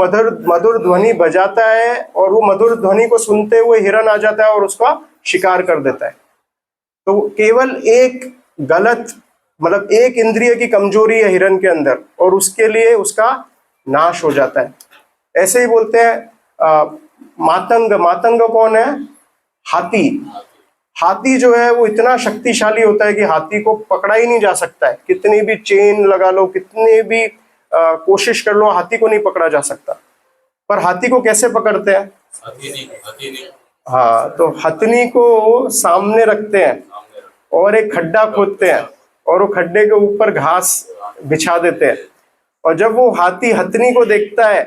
मधुर ध्वनि बजाता है, और वो मधुर ध्वनि को सुनते हुए हिरण आ जाता है और उसका शिकार कर देता है। तो केवल एक गलत, मतलब एक इंद्रिय की कमजोरी है हिरण के अंदर, और उसके लिए उसका नाश हो जाता है। ऐसे ही बोलते हैं मातंग। मातंग कौन है? हाथी। हाथी जो है वो इतना शक्तिशाली होता है कि हाथी को पकड़ा ही नहीं जा सकता है, कितनी भी चेन लगा लो, कितनी भी कोशिश कर लो, हाथी को नहीं पकड़ा जा सकता। पर हाथी को कैसे पकड़ते हैं? हथनी। हाँ, तो हथनी को सामने रखते हैं और एक खड्डा खोदते हैं, और वो खड्डे के ऊपर घास बिछा देते हैं, और जब वो हाथी हथनी को देखता है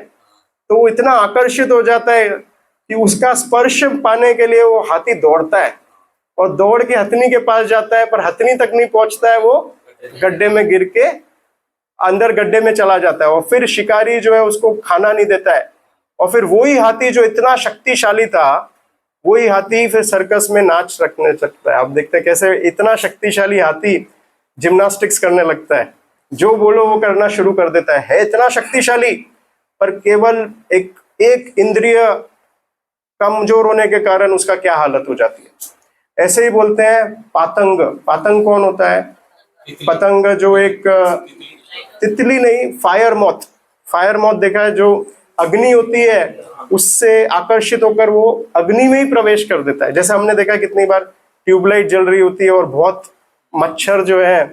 तो वो इतना आकर्षित हो जाता है कि उसका स्पर्श पाने के लिए वो हाथी दौड़ता है, और दौड़ के हथनी के पास जाता है, पर हथनी तक नहीं पहुंचता है, वो गड्ढे में गिर के अंदर गड्ढे में चला जाता है, और फिर शिकारी जो है उसको खाना नहीं देता है। और फिर वही हाथी जो इतना शक्तिशाली था, वही हाथी फिर सर्कस में नाच रखने लगता है। आप देखते हैं कैसे इतना शक्तिशाली हाथी जिम्नास्टिक्स करने लगता है, जो बोलो वो करना शुरू कर देता है इतना शक्तिशाली, पर केवल एक इंद्रिय कमजोर होने के कारण उसका क्या हालत हो जाती है। ऐसे ही बोलते हैं पातंग। पातंग कौन होता है? पतंग जो एक तितली नहीं, फायर मॉथ। फायर मॉथ देखा है, जो अग्नि होती है उससे आकर्षित होकर वो अग्नि में ही प्रवेश कर देता है। जैसे हमने देखा कितनी बार ट्यूबलाइट जल रही होती है और बहुत मच्छर जो है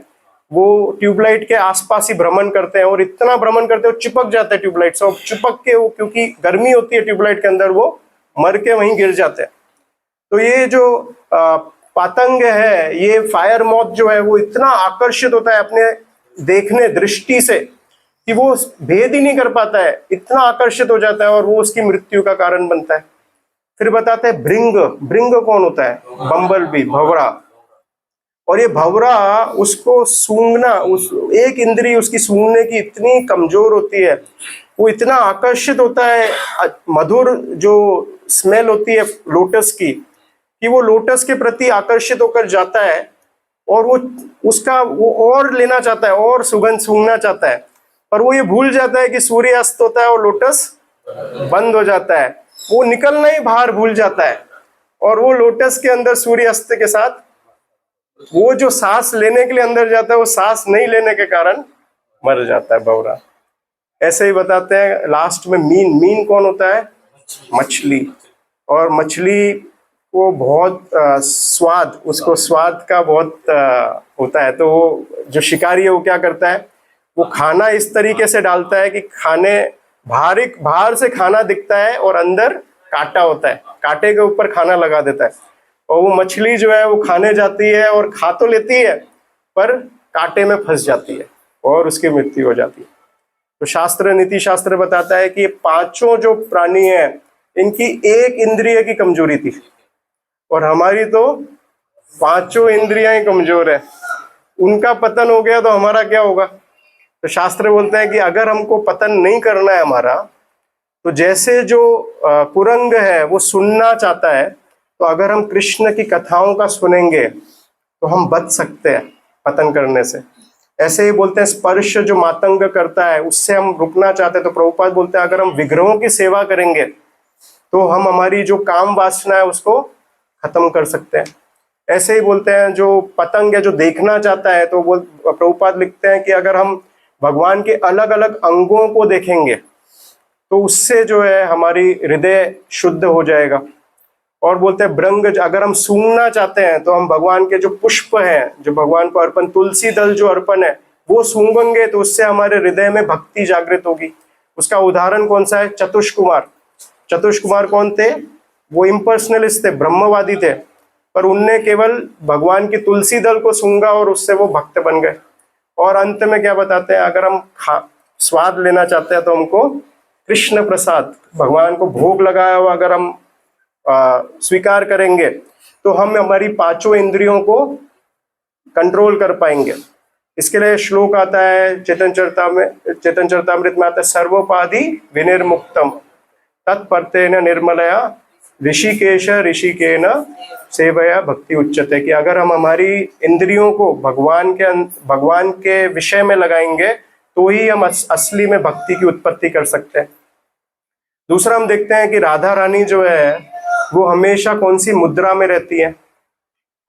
वो ट्यूबलाइट के आसपास ही भ्रमण करते हैं, और इतना भ्रमण करते हैं वो चिपक जाते हैं ट्यूबलाइट से, और चिपक के वो, क्योंकि गर्मी होती है ट्यूबलाइट के अंदर, वो मर के वहीं गिर जाते हैं। तो ये जो पतंग है, ये फायर मॉथ जो है, वो इतना आकर्षित होता है अपने देखने दृष्टि से कि वो भेद ही नहीं कर पाता है, इतना आकर्षित हो जाता है और वो उसकी मृत्यु का कारण बनता है। फिर बताते हैं भृंग। भृंग कौन होता है? बम्बल बी, भंवरा। और ये भंवरा, उसको सूंघना, उस एक इंद्री उसकी सूंघने की इतनी कमजोर होती है, वो इतना आकर्षित होता है, मधुर जो स्मेल होती है लोटस की, कि वो लोटस के प्रति आकर्षित होकर जाता है और वो उसका वो और लेना चाहता है और सुगंध सूंघना चाहता है, पर वो ये भूल जाता है कि सूर्य अस्त होता है और लोटस बंद हो जाता है। वो निकलना ही बाहर भूल जाता है और वो लोटस के अंदर सूर्य अस्त के साथ वो जो सांस लेने के लिए अंदर जाता है, वो सांस नहीं लेने के कारण मर जाता है भंवरा। ऐसे ही बताते हैं लास्ट में मीन। मीन कौन होता है? मछली। और मछली को बहुत स्वाद, उसको स्वाद का बहुत होता है, तो वो जो शिकारी है वो क्या करता है, वो खाना इस तरीके से डालता है कि खाने बाहर से खाना दिखता है और अंदर कांटा होता है, कांटे के ऊपर खाना लगा देता है, और वो मछली जो है वो खाने जाती है और खा तो लेती है पर कांटे में फंस जाती है और उसकी मृत्यु हो जाती है। तो शास्त्र, नीति शास्त्र बताता है कि ये पांचों जो प्राणी हैं इनकी एक इंद्रिय की कमजोरी थी, और हमारी तो पांचों इंद्रियां ही कमजोर है। उनका पतन हो गया तो हमारा क्या होगा? तो शास्त्र बोलते हैं कि अगर हमको पतन नहीं करना है हमारा, तो जैसे जो कुरंग है वो सुनना चाहता है, तो अगर हम कृष्ण की कथाओं का सुनेंगे तो हम बच सकते हैं पतन करने से। ऐसे ही बोलते हैं स्पर्श जो मातंग करता है उससे हम रुकना चाहते हैं, तो प्रभुपाद बोलते हैं अगर हम विग्रहों की सेवा करेंगे तो हम हमारी जो काम वासना है उसको खत्म कर सकते हैं। ऐसे ही बोलते हैं जो पतंग है जो देखना चाहता है, तो वो प्रभुपाद लिखते हैं कि अगर हम भगवान के अलग अलग अंगों को देखेंगे तो उससे जो है हमारी हृदय शुद्ध हो जाएगा। और बोलते हैं भृंग, अगर हम सूंघना चाहते हैं तो हम भगवान के जो पुष्प हैं, जो भगवान को अर्पण, तुलसी दल जो अर्पण है वो सूंघेंगे तो उससे हमारे हृदय में भक्ति जागृत होगी। उसका उदाहरण कौन सा है? चतुष कुमार। चतुष कुमार कौन थे? वो इम्पर्सनलिस्ट थे, ब्रह्मवादी थे, पर उनने केवल भगवान की तुलसी दल को सूंघा और उससे वो भक्त बन गए। और अंत में क्या बताते हैं? अगर हम स्वाद लेना चाहते हैं तो हमको कृष्ण प्रसाद, भगवान को भोग लगाया हुआ अगर हम स्वीकार करेंगे तो हम हमारी पांचों इंद्रियों को कंट्रोल कर पाएंगे। इसके लिए श्लोक आता है चेतन चरितामृत में आता है, सर्वोपाधि विनिर्मुक्तम तत्पर्तेन निर्मलया ऋषिकेश ऋषिकेन सेवया भक्ति उच्चते। कि अगर हम हमारी इंद्रियों को भगवान के विषय में लगाएंगे तो ही हम असली में भक्ति की उत्पत्ति कर सकते हैं। दूसरा हम देखते हैं कि राधा रानी जो है वो हमेशा कौन सी मुद्रा में रहती है?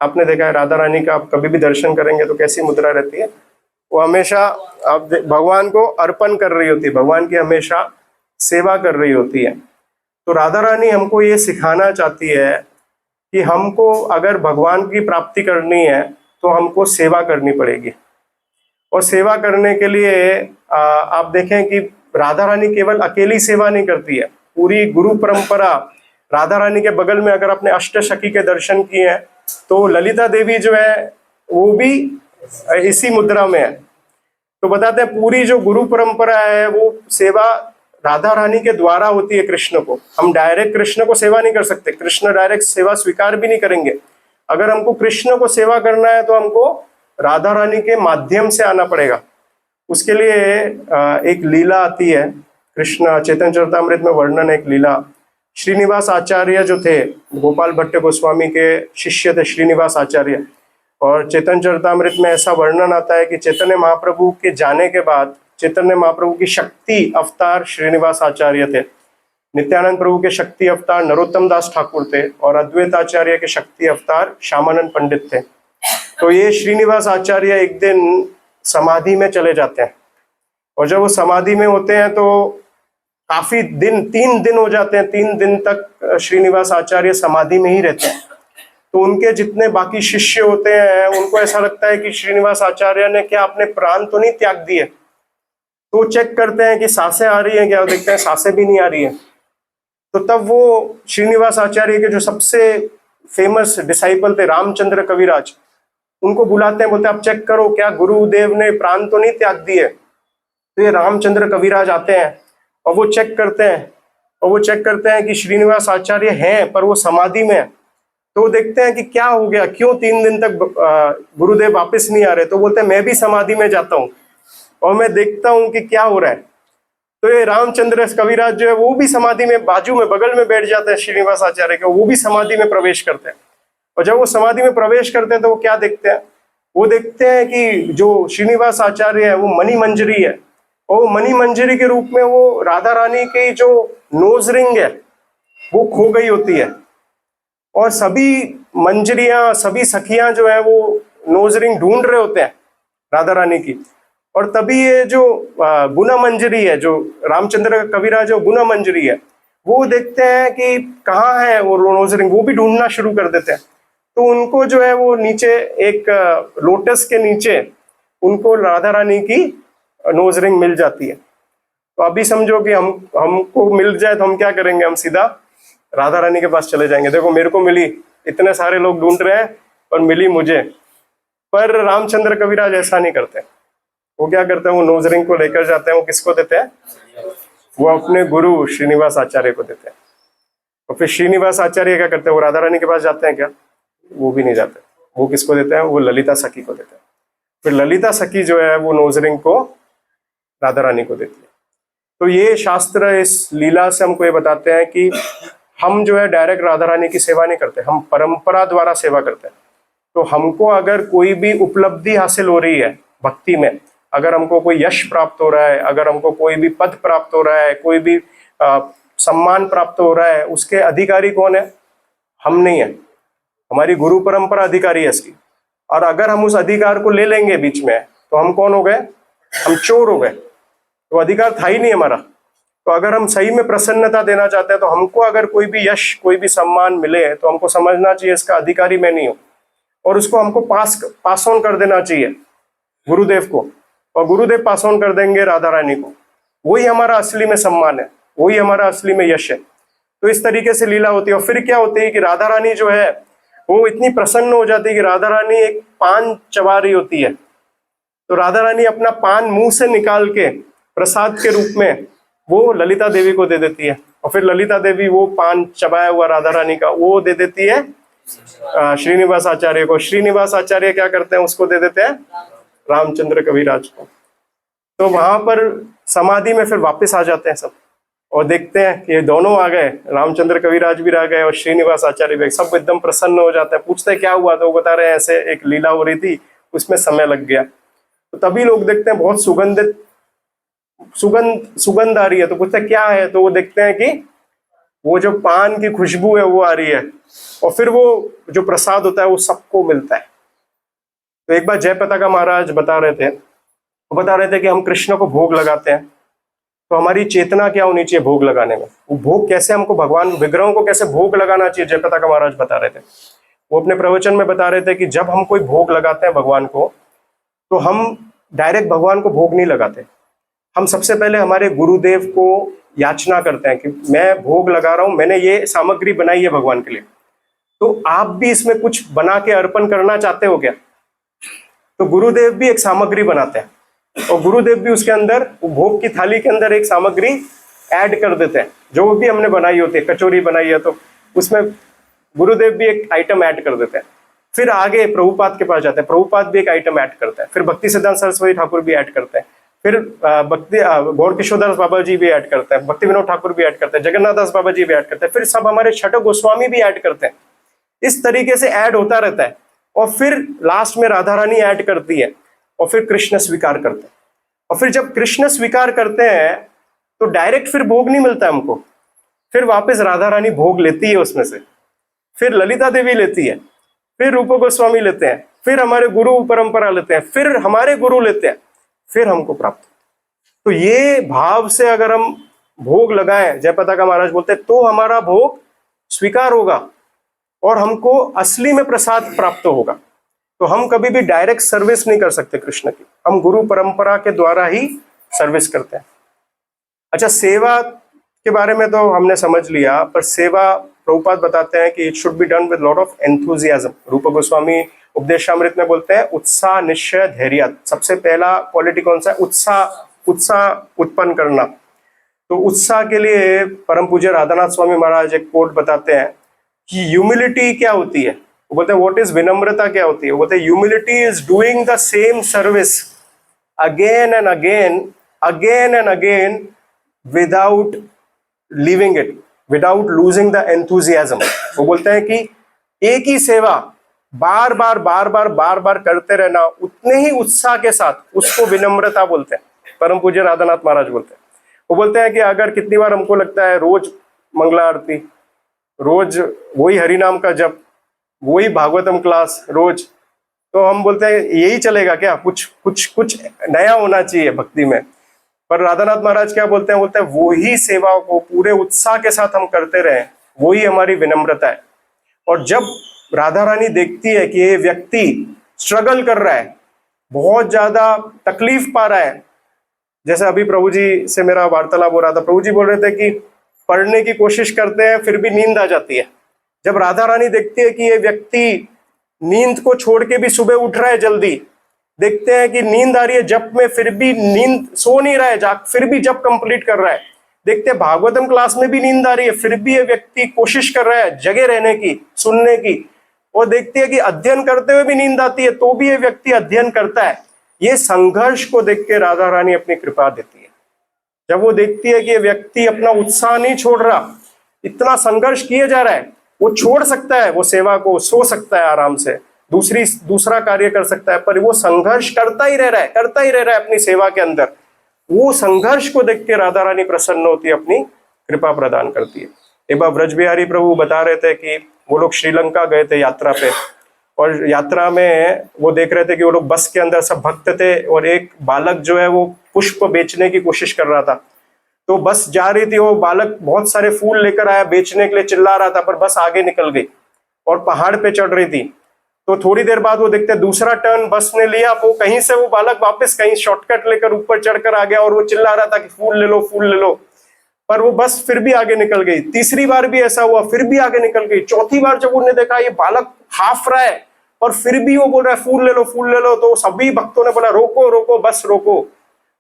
आपने देखा है राधा रानी का, आप कभी भी दर्शन करेंगे तो कैसी मुद्रा रहती है? वो हमेशा आप भगवान को अर्पण कर रही होती है, भगवान की हमेशा सेवा कर रही होती है। तो राधा रानी हमको ये सिखाना चाहती है कि हमको अगर भगवान की प्राप्ति करनी है तो हमको सेवा करनी पड़ेगी। और सेवा करने के लिए आप देखें कि राधा रानी केवल अकेली सेवा नहीं करती है, पूरी गुरु परंपरा। राधा रानी के बगल में अगर आपने अष्टसखी के दर्शन किए हैं तो ललिता देवी जो है वो भी इसी मुद्रा में है। तो बताते हैं पूरी जो गुरु परंपरा है वो सेवा राधा रानी के द्वारा होती है कृष्ण को। हम डायरेक्ट कृष्ण को सेवा नहीं कर सकते, कृष्ण डायरेक्ट सेवा स्वीकार भी नहीं करेंगे। अगर हमको कृष्ण को सेवा करना है तो हमको राधा रानी के माध्यम से आना पड़ेगा। उसके लिए एक लीला आती है, कृष्ण चैतन्य चरितामृत में वर्णन है एक लीला। श्रीनिवास आचार्य जो थे, गोपाल भट्ट गोस्वामी के शिष्य थे श्रीनिवास आचार्य, और चैतन्य चरितामृत में ऐसा वर्णन आता है कि चैतन्य महाप्रभु के जाने के बाद चैतन्य महाप्रभु की शक्ति अवतार श्रीनिवास आचार्य थे, नित्यानंद प्रभु के शक्ति अवतार नरोत्तम दास ठाकुर थे, और अद्वैत आचार्य के शक्ति अवतार श्यामानंद पंडित थे। तो ये श्रीनिवास आचार्य एक दिन समाधि में चले जाते हैं और जब वो समाधि में होते हैं तो काफी दिन, 3 दिन हो जाते हैं, 3 दिन तक श्रीनिवास आचार्य समाधि में ही रहते हैं। तो उनके जितने बाकी शिष्य होते हैं उनको ऐसा लगता है कि श्रीनिवास आचार्य ने क्या अपने प्राण तो नहीं त्याग दिए। तो चेक करते हैं कि सांसें आ रही हैं क्या, देखते हैं सांसें भी नहीं आ रही है। तो तब वो श्रीनिवास आचार्य के जो सबसे फेमस डिसाइपल थे रामचंद्र कविराज, उनको बुलाते हैं, बोलते हैं आप चेक करो क्या गुरुदेव ने प्राण तो नहीं त्याग दिए। तो ये रामचंद्र कविराज आते हैं और वो चेक करते हैं, और वो चेक करते हैं कि श्रीनिवास आचार्य हैं पर वो समाधि में है। तो वो देखते हैं कि क्या हो गया, क्यों 3 दिन तक गुरुदेव वापस नहीं आ रहे। तो बोलते हैं मैं भी समाधि में जाता हूँ और मैं देखता हूँ कि क्या हो रहा है। तो ये रामचंद्र कविराज जो है वो भी समाधि में बाजू में बगल में बैठ जाते हैं श्रीनिवास आचार्य के, वो भी समाधि में प्रवेश करते हैं। और जब वो समाधि में प्रवेश करते हैं तो वो क्या देखते हैं, वो देखते हैं कि जो श्रीनिवास आचार्य है वो मणि मंजरी है, और मणि मंजरी के रूप में वो राधा रानी की जो नोज रिंग है वो खो गई होती है। और सभी मंजरियां, सभी सखियां जो है वो नोज रिंग ढूंढ रहे होते हैं राधा रानी की। और तभी ये जो गुना मंजरी है, जो रामचंद्र कविराज जो गुना मंजरी है, वो देखते हैं कि कहाँ है वो नोज रिंग, वो भी ढूंढना शुरू कर देते हैं। तो उनको जो है वो नीचे एक लोटस के नीचे उनको राधा रानी की नोज रिंग मिल जाती है। तो अभी समझो कि हमको मिल जाए तो हम क्या करेंगे, हम सीधा राधा रानी के पास चले जाएंगे, देखो मेरे को मिली, इतने सारे लोग ढूंढ रहे हैं और मिली मुझे। पर रामचंद्र कविराज ऐसा नहीं करते। वो क्या करते हैं, वो नोज रिंग को लेकर जाते हैं, वो किसको देते हैं, वो अपने गुरु श्रीनिवास आचार्य को देते हैं। और फिर श्रीनिवास आचार्य क्या करते हैं, वो राधा रानी के पास जाते हैं क्या, वो भी नहीं जाते। वो किसको देते हैं, वो ललिता सखी को देते हैं। फिर ललिता सखी जो है वो नोज रिंग को राधा रानी को देती है। तो ये शास्त्र इस लीला से हमको ये बताते हैं कि हम जो है डायरेक्ट राधा रानी की सेवा नहीं करते, हम परंपरा द्वारा सेवा करते हैं। तो हमको अगर कोई भी उपलब्धि हासिल हो रही है भक्ति में, अगर हमको कोई यश प्राप्त हो रहा है, अगर हमको कोई भी पद प्राप्त हो रहा है, कोई भी सम्मान प्राप्त हो रहा है, उसके अधिकारी कौन है, हम नहीं है, हमारी गुरु परंपरा अधिकारी है इसकी। और अगर हम उस अधिकार को ले लेंगे बीच में, तो हम कौन हो गए, हम चोर हो गए, तो अधिकार था ही नहीं हमारा। तो अगर हम सही में प्रसन्नता देना चाहते हैं, तो हमको अगर कोई भी यश, कोई भी सम्मान मिले, तो हमको समझना चाहिए इसका अधिकारी मैं नहीं हूँ, और उसको हमको पास ऑन कर देना चाहिए गुरुदेव को, और गुरुदेव पास ऑन कर देंगे राधा रानी को। वही हमारा असली में सम्मान है, वही हमारा असली में यश है। तो इस तरीके से लीला होती है। और फिर क्या होती है कि राधा रानी जो है वो इतनी प्रसन्न हो जाती है कि राधा रानी एक पान चबा रही होती है। तो राधा रानी अपना पान मुंह से निकाल के प्रसाद के रूप में वो ललिता देवी को दे देती है, और फिर ललिता देवी वो पान चबाया हुआ राधा रानी का वो दे देती है श्रीनिवास आचार्य को। श्रीनिवास आचार्य क्या करते हैं, उसको दे देते हैं रामचंद्र कविराज को। तो वहां पर समाधि में फिर वापस आ जाते हैं सब, और देखते हैं कि ये दोनों आ गए, रामचंद्र कविराज भी आ गए और श्रीनिवास आचार्य भी, सब एकदम प्रसन्न हो जाते हैं। पूछते हैं क्या हुआ, तो वो बता रहे हैं ऐसे एक लीला हो रही थी, उसमें समय लग गया। तो तभी लोग देखते हैं बहुत सुगंध आ रही है, तो पूछते हैं क्या है, तो वो देखते हैं कि वो जो पान की खुशबू है वो आ रही है, और फिर वो जो प्रसाद होता है वो सबको मिलता है। तो एक बार जयपताका महाराज बता रहे थे कि हम कृष्ण को भोग लगाते हैं, तो हमारी चेतना क्या होनी चाहिए भोग लगाने में, वो भोग कैसे हमको भगवान विग्रहों को कैसे भोग लगाना चाहिए, जयपताका महाराज बता रहे थे। वो अपने प्रवचन में बता रहे थे कि जब हम कोई भोग लगाते हैं भगवान को, तो हम डायरेक्ट भगवान को भोग नहीं लगाते, हम सबसे पहले हमारे गुरुदेव को याचना करते हैं कि मैं भोग लगा रहा हूं, मैंने ये सामग्री बनाई है भगवान के लिए, तो आप भी इसमें कुछ बना के अर्पण करना चाहते हो क्या। तो गुरुदेव भी एक सामग्री बनाते हैं, और गुरुदेव भी उसके अंदर भोग की थाली के अंदर एक सामग्री ऐड कर देते हैं, जो भी हमने बनाई होती है, कचौरी बनाई है तो उसमें गुरुदेव भी एक आइटम ऐड कर देते हैं। फिर आगे प्रभुपाद के पास जाते हैं, प्रभुपाद भी एक आइटम ऐड करते हैं, फिर भक्ति सिद्धांत सरस्वती ठाकुर भी ऐड करते हैं, फिर भक्ति गौर किशोरदास बाबा जी भी ऐड करते हैं, भक्ति विनोद ठाकुर भी ऐड करते हैं, जगन्नाथ दास बाबा जी भी ऐड करते हैं, फिर सब हमारे छठो गोस्वामी भी ऐड करते हैं। इस तरीके से ऐड होता रहता है, और फिर लास्ट में राधा रानी ऐड करती है, और फिर कृष्ण स्वीकार करते हैं। और फिर जब कृष्ण स्वीकार करते हैं तो डायरेक्ट फिर भोग नहीं मिलता हमको, फिर वापस राधा रानी भोग लेती है उसमें से, फिर ललिता देवी लेती है, फिर रूप गोस्वामी लेते हैं, फिर हमारे गुरु परंपरा लेते हैं, फिर हमारे गुरु लेते हैं, फिर हमको प्राप्त। तो ये भाव से अगर हम भोग लगाएं, जयपताका महाराज बोलते हैं, तो हमारा भोग स्वीकार होगा और हमको असली में प्रसाद प्राप्त होगा। तो हम कभी भी डायरेक्ट सर्विस नहीं कर सकते कृष्ण की, हम गुरु परंपरा के द्वारा ही सर्विस करते हैं। अच्छा, सेवा के बारे में तो हमने समझ लिया, पर सेवा प्रभुपाद बताते हैं कि it should be done with lot of enthusiasm. रूप गोस्वामी उपदेशामृत में बोलते हैं उत्साह निश्चय धैर्य। सबसे पहला क्वालिटी कौन सा है? उत्साह उत्पन्न करना। तो उत्साह के लिए परम पूज्य राधानाथ स्वामी महाराज एक कोट बताते हैं कि ह्यूमिलिटी क्या होती है। वो बोलते हैं व्हाट इज विनम्रता क्या होती है। वो बोलते हैं humility is doing the same service again and again without leaving it, without losing the enthusiasm. वो बोलते हैं कि एक ही सेवा बार बार करते रहना उतने ही उत्साह के साथ, उसको विनम्रता बोलते हैं। परम पूज्य राधानाथ महाराज बोलते हैं। वो बोलते हैं कि अगर कितनी बार हमको लगता है रोज मंगला आरती, रोज वही हरिनाम का जप, वही भागवतम क्लास रोज, तो हम बोलते हैं यही चलेगा क्या? कुछ नया होना चाहिए भक्ति में। पर राधानाथ महाराज क्या बोलते हैं? बोलते हैं वही सेवा को पूरे उत्साह के साथ हम करते रहें, वही हमारी विनम्रता है। और जब राधा रानी देखती है कि ये व्यक्ति स्ट्रगल कर रहा है, बहुत ज्यादा तकलीफ पा रहा है, जैसे अभी प्रभु जी से मेरा वार्तालाप हो रहा था, प्रभु जी बोल रहे थे कि पढ़ने की कोशिश करते हैं फिर भी नींद आ जाती है। जब राधा रानी देखती है कि ये व्यक्ति नींद को छोड़ के भी सुबह उठ रहा है जल्दी, देखते हैं कि नींद आ रही है जप में फिर भी नींद, सो नहीं रहा है, फिर भी जप कंप्लीट कर रहा है, देखते हैं भागवतम क्लास में भी नींद आ रही है फिर भी ये व्यक्ति कोशिश कर रहा है जगे रहने की, सुनने की, और देखती है कि अध्ययन करते हुए भी नींद आती है तो भी ये व्यक्ति अध्ययन करता है। ये संघर्ष को देख के राधा रानी अपनी कृपा देती है। जब वो देखती है कि ये व्यक्ति अपना उत्साह नहीं छोड़ रहा, इतना संघर्ष किए जा रहा है, वो छोड़ सकता है वो सेवा को, सो सकता है आराम से, दूसरा कार्य कर सकता है, पर वो संघर्ष करता ही रह रहा है अपनी सेवा के अंदर। वो संघर्ष को देख के राधा रानी प्रसन्न होती है, अपनी कृपा प्रदान करती है। एक बार ब्रज बिहारी प्रभु बता रहे थे कि वो लोग श्रीलंका गए थे यात्रा पे, और यात्रा में वो देख रहे थे कि वो लोग बस के अंदर सब भक्त थे और एक बालक जो है वो पुष्प बेचने की कोशिश कर रहा था। तो बस जा रही थी, वो बालक बहुत सारे फूल लेकर आया बेचने के लिए, चिल्ला रहा था, पर बस आगे निकल गई और पहाड़ पे चढ़ रही थी। तो थोड़ी देर बाद वो देखते दूसरा टर्न बस ने लिया, वो कहीं से वो बालक वापस कहीं शॉर्टकट लेकर ऊपर चढ़कर आ गया और वो चिल्ला रहा था कि फूल ले लो, पर वो बस फिर भी आगे निकल गई। तीसरी बार भी ऐसा हुआ, फिर भी आगे निकल गई। चौथी बार जब उन्होंने देखा ये बालक हाफ रहा है और फिर भी वो बोल रहा है फूल ले लो, तो सभी भक्तों ने बोला रोको बस रोको,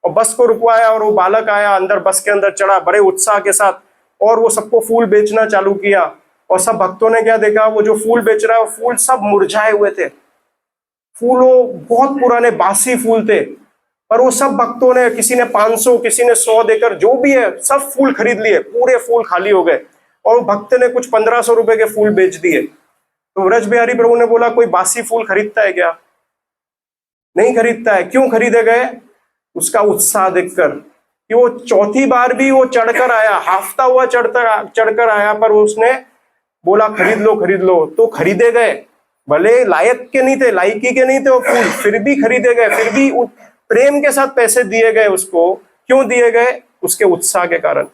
और बस को रुकवाया और वो बालक आया अंदर, बस के अंदर चढ़ा बड़े उत्साह के साथ, और वो सबको फूल बेचना चालू किया। और सब भक्तों ने क्या देखा, वो जो फूल बेच रहा है वो फूल सब मुरझाए हुए थे, फूलों बहुत पुराने बासी फूल थे, पर वो सब भक्तों ने, किसी ने 500 किसी ने 100 देकर जो भी है सब फूल खरीद लिए, पूरे फूल खाली हो गए, और भक्त ने कुछ 1500 रुपए के फूल बेच दिए। तो व्रज बिहारी प्रभु ने बोला कोई बासी फूल खरीदता है क्या? नहीं खरीदता है। क्यों खरीदे गए? उसका उत्साह देखकर, कि वो चौथी बार भी वो चढ़कर आया, हाफता हुआ चढ़कर आया, पर उसने बोला खरीद लो, तो खरीदे गए। भले लायक के नहीं थे, लायकी के नहीं थे वो फूल, फिर भी खरीदे गए, फिर भी प्रेम के साथ पैसे दिए गए उसको। क्यों दिए गए? उसके उत्साह के कारण।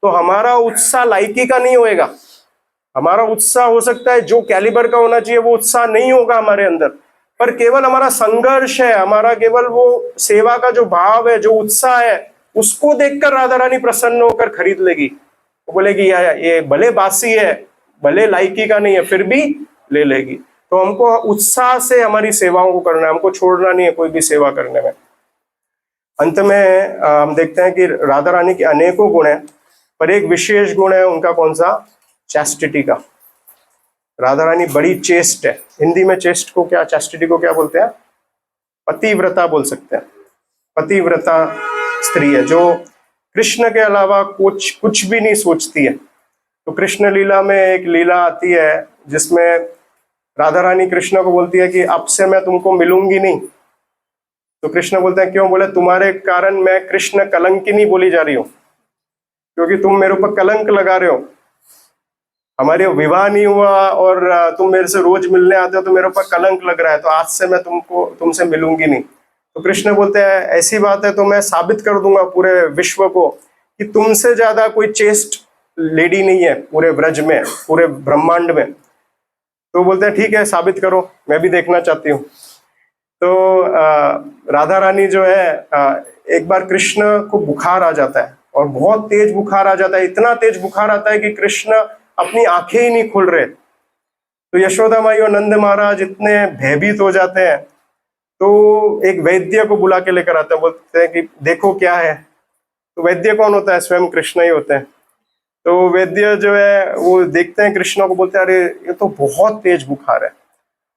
तो हमारा उत्साह लायकी का नहीं होएगा, हमारा उत्साह हो सकता है जो कैलिबर का होना चाहिए वो उत्साह नहीं होगा हमारे अंदर, पर केवल हमारा संघर्ष है, हमारा केवल वो सेवा का जो भाव है, जो उत्साह है, उसको देखकर राधा रानी प्रसन्न होकर खरीद लेगी। वो बोलेगी ये भले बासी है, भले लायकी का नहीं है, फिर भी ले लेगी। तो हमको उत्साह से हमारी सेवाओं को करना है, हमको छोड़ना नहीं है कोई भी सेवा करने में। अंत में हम देखते हैं कि राधा रानी के अनेकों गुण हैं, पर एक विशेष गुण है उनका, कौन सा? चैस्टिटी का। राधा रानी बड़ी चेस्ट है। हिंदी में चेस्ट को क्या, चैस्टिटी को क्या बोलते हैं? पतिव्रता बोल सकते हैं। पतिव्रता स्त्री है जो कृष्ण के अलावा कुछ भी नहीं सोचती है। तो कृष्ण लीला में एक लीला आती है जिसमें राधा रानी कृष्ण को बोलती है कि अब से मैं तुमको मिलूंगी नहीं। तो कृष्ण बोलते हैं क्यों? बोले तुम्हारे कारण मैं कृष्ण कलंकिनी बोली जा रही हूँ, क्योंकि तुम मेरे ऊपर कलंक लगा रहे हो। हमारे विवाह नहीं हुआ और तुम मेरे से रोज मिलने आते हो तो मेरे ऊपर कलंक लग रहा है, तो आज से मैं तुमसे मिलूंगी नहीं। तो कृष्ण बोलते हैं ऐसी बात है तो मैं साबित कर दूंगा पूरे विश्व को कि तुमसे ज्यादा कोई चेस्ट लेडी नहीं है पूरे ब्रज में, पूरे ब्रह्मांड में। तो बोलते हैं ठीक है साबित करो, मैं भी देखना चाहती हूँ। तो राधा रानी जो है एक बार कृष्ण को बुखार आ जाता है और बहुत तेज बुखार आ जाता है, इतना तेज बुखार आता है कि कृष्ण अपनी आंखें ही नहीं खुल रहे। तो यशोदा माई और नंद महाराज इतने भयभीत हो जाते हैं, तो एक वैद्य को बुला के लेकर आते हैं, बोलते हैं कि देखो क्या है। तो वैद्य कौन होता है? स्वयं कृष्ण ही होते हैं। तो वैद्य जो है वो देखते हैं कृष्ण को, बोलते हैं अरे ये तो बहुत तेज बुखार है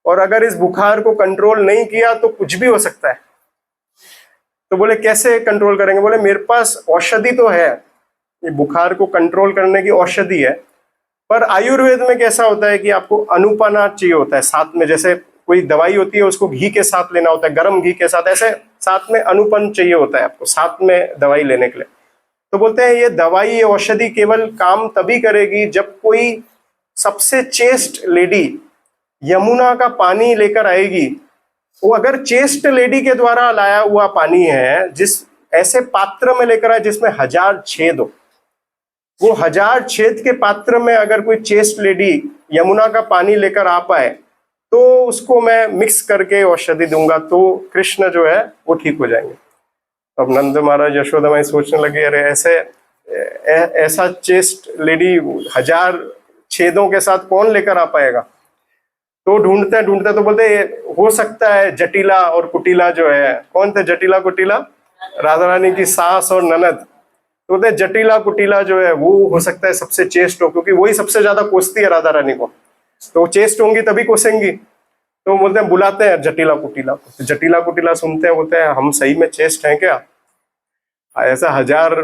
और अगर इस बुखार को कंट्रोल नहीं किया तो कुछ भी हो सकता है। तो बोले कैसे कंट्रोल करेंगे? बोले मेरे पास औषधि तो है, ये बुखार को कंट्रोल करने की औषधि है, पर आयुर्वेद में कैसा होता है कि आपको अनुपाना चाहिए होता है साथ में, जैसे कोई दवाई होती है उसको घी के साथ लेना होता है, गर्म घी के साथ, ऐसे साथ में अनुपन चाहिए होता है आपको साथ में दवाई लेने के लिए। तो बोलते हैं ये दवाई, ये औषधि केवल काम तभी करेगी जब कोई सबसे चेस्ट लेडी यमुना का पानी लेकर आएगी। वो अगर चेस्ट लेडी के द्वारा लाया हुआ पानी है, जिस ऐसे पात्र में लेकर आए जिसमें 1000 छेद हो, वो 1000 छेद के पात्र में अगर कोई चेस्ट लेडी यमुना का पानी लेकर आ पाए तो उसको मैं मिक्स करके औषधि दूंगा, तो कृष्ण जो है वो ठीक हो जाएंगे। अब नंद महाराज यशोदा माई सोचने लगे अरे ऐसे ऐसा चेस्ट लेडी 1000 छेदों के साथ कौन लेकर आ पाएगा। तो ढूंढते ढूंढते तो बोलते हो सकता है जटिला और कुटिला जो है, कौन थे जटिला कुटिला? राधा रानी की सास और ननद। तो बोलते जटिला कुटिला जो है वो हो सकता है सबसे चेस्ट हो, क्योंकि वही सबसे ज्यादा कोसती है राधा रानी को, तो चेस्ट होंगी तभी कोसेंगी। तो बोलते हैं बुलाते हैं जटिला कुटिला को। तो जटिला कुटिला सुनते हैं, बोलते हैं हम सही में चेस्ट हैं क्या? ऐसा 1000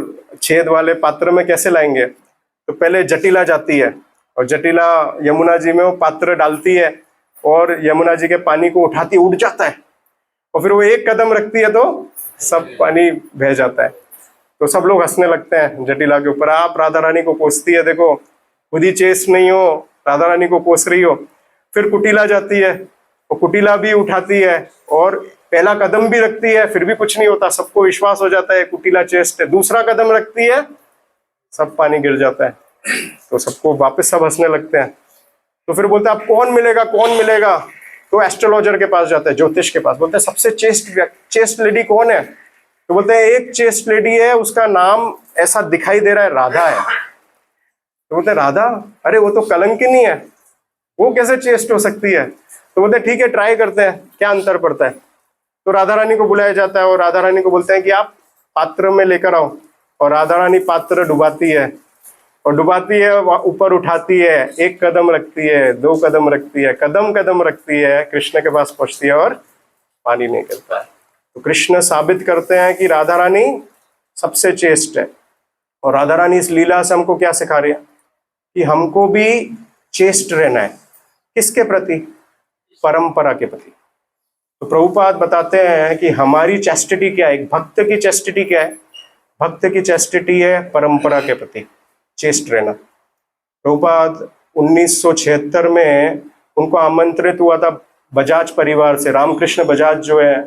छेद वाले पात्र में कैसे लाएंगे? तो पहले जटिला जाती है और जटिला यमुना जी में वो पात्र डालती है और यमुना जी के पानी को उठाती, उड़ जाता है, और फिर वो एक कदम रखती है तो सब पानी बह जाता है। तो सब लोग हंसने लगते हैं जटिला के ऊपर, आप राधा रानी को कोसती है, देखो खुद ही चेस्ट नहीं हो, राधा रानी को कोस रही हो। फिर कुटिला जाती है और कुटिला भी उठाती है और पहला कदम भी रखती है, फिर भी कुछ नहीं होता, सबको विश्वास हो जाता है कुटिला चेस्ट है। दूसरा कदम रखती है, सब पानी गिर जाता है, तो सबको वापस सब हंसने लगते हैं। तो फिर बोलते हैं अब कौन मिलेगा, कौन मिलेगा? तो एस्ट्रोलॉजर के पास जाता है, ज्योतिष के पास, बोलते हैं सबसे चेस्ट लेडी कौन है? तो बोलते हैं एक चेस्ट लेडी है, उसका नाम ऐसा दिखाई दे रहा है राधा है। तो बोलते हैं राधा? अरे वो तो कलंकिनी है, वो कैसे चेस्ट हो सकती है? तो बोलते हैं ठीक है ट्राई करते हैं, क्या अंतर पड़ता है। तो राधा रानी को बुलाया जाता है और राधा रानी को बोलते हैं कि आप पात्र में लेकर आओ, और राधा रानी पात्र डुबाती है और डुबाती है, ऊपर उठाती है, एक कदम रखती है, 2 कदम रखती है, कदम कदम रखती है, कृष्ण के पास पहुंचती है और पानी नहीं गिरता है। तो कृष्ण साबित करते हैं कि राधा रानी सबसे चेस्ट है। और राधा रानी इस लीला से हमको क्या सिखा रही है कि हमको भी चेस्ट रहना है। किसके प्रति? परंपरा के प्रति। तो प्रभुपाद बताते हैं कि हमारी चैस्टिटी क्या है, एक भक्त की चैस्टिटी क्या है? भक्त की चैस्टिटी है परंपरा के प्रति चेस्ट रहना। प्रभुपाद 1976 में उनको आमंत्रित हुआ था बजाज परिवार से, रामकृष्ण बजाज जो है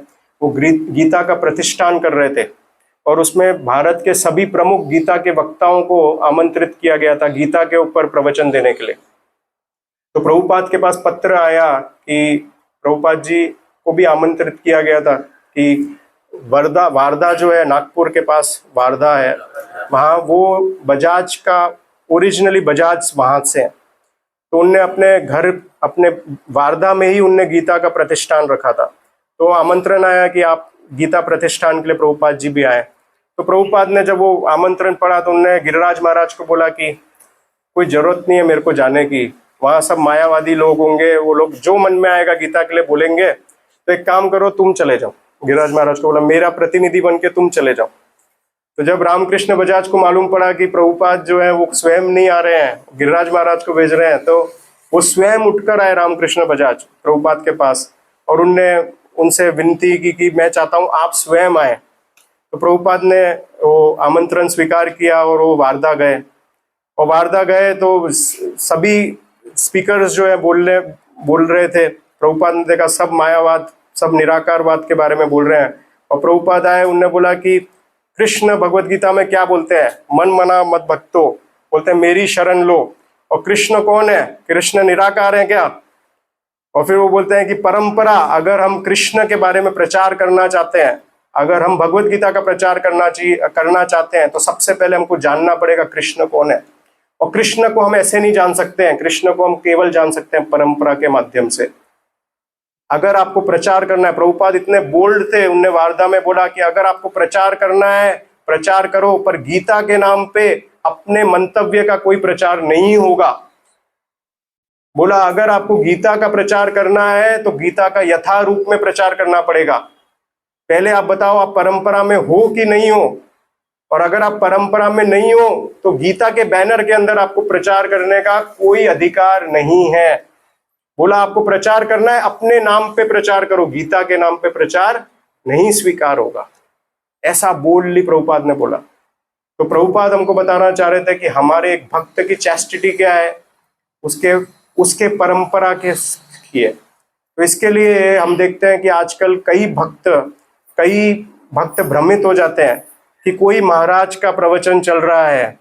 वो गीता का प्रतिष्ठान कर रहे थे और उसमें भारत के सभी प्रमुख गीता के वक्ताओं को आमंत्रित किया गया था गीता के ऊपर प्रवचन देने के लिए। तो प्रभुपाद के पास पत्र आया कि प्रभुपाद जी को भी आमंत्रित किया गया था कि वारदा जो है, नागपुर के पास वारदा है, वहाँ वो बजाज का ओरिजिनली बजाज वहाँ से है। तो उनने अपने घर, अपने वारदा में ही उनने गीता का प्रतिष्ठान रखा था। तो आमंत्रण आया कि आप गीता प्रतिष्ठान के लिए प्रभुपाद जी भी आए। तो प्रभुपाद ने जब वो आमंत्रण पढ़ा तो उन्होंने गिरिराज महाराज को बोला कि कोई जरूरत नहीं है मेरे को जाने की, वहाँ सब मायावादी लोग होंगे, वो लोग जो मन में आएगा गीता के लिए बोलेंगे, तो एक काम करो तुम चले जाओ। गिरिराज महाराज को बोला मेरा प्रतिनिधि बन के तुम चले जाओ। तो जब रामकृष्ण बजाज को मालूम पड़ा कि प्रभुपाद जो है वो स्वयं नहीं आ रहे हैं, गिरिराज महाराज को भेज रहे हैं, तो वो स्वयं उठकर आए रामकृष्ण बजाज प्रभुपाद के पास और उनने उनसे विनती की कि मैं चाहता हूँ आप स्वयं आए। तो प्रभुपाद ने वो आमंत्रण स्वीकार किया और वो वारदा गए। और वारदा गए तो सभी स्पीकर्स जो है बोल रहे थे। प्रभुपाद ने देखा सब मायावाद, सब निराकारवाद के बारे में बोल रहे हैं। और प्रभुपाद आए, उनने बोला कि कृष्ण भगवत गीता में क्या बोलते हैं, मन मना मत भक्तो, बोलते हैं मेरी शरण लो। और कृष्ण कौन है, कृष्ण निराकार है क्या? और फिर वो बोलते हैं कि परंपरा, अगर हम कृष्ण के बारे में प्रचार करना चाहते हैं, अगर हम भगवत गीता का प्रचार करना चाहते हैं, तो सबसे पहले हमको जानना पड़ेगा कृष्ण कौन है। और कृष्ण को हम ऐसे नहीं जान सकते हैं, कृष्ण को हम केवल जान सकते हैं परंपरा के माध्यम से। अगर आपको प्रचार करना है, प्रभुपाद इतने बोल्ड थे, उनने वार्ता में बोला कि अगर आपको प्रचार करना है प्रचार करो, पर गीता के नाम पे अपने मंतव्य का कोई प्रचार नहीं होगा। बोला अगर आपको गीता का प्रचार करना है तो गीता का यथा रूप में प्रचार करना पड़ेगा। पहले आप बताओ आप परंपरा में हो कि नहीं हो, और अगर आप परंपरा में नहीं हो तो गीता के बैनर के अंदर आपको प्रचार करने का कोई अधिकार नहीं है। बोला आपको प्रचार करना है अपने नाम पे प्रचार करो, गीता के नाम पे प्रचार नहीं स्वीकार होगा। ऐसा बोल्डली प्रभुपाद ने बोला। तो प्रभुपाद हमको बताना चाह रहे थे कि हमारे एक भक्त की चैस्टिटी क्या है, उसके परंपरा के है। तो इसके लिए हम देखते हैं कि आजकल कई भक्त भ्रमित हो जाते हैं कि कोई महाराज का प्रवचन चल रहा है,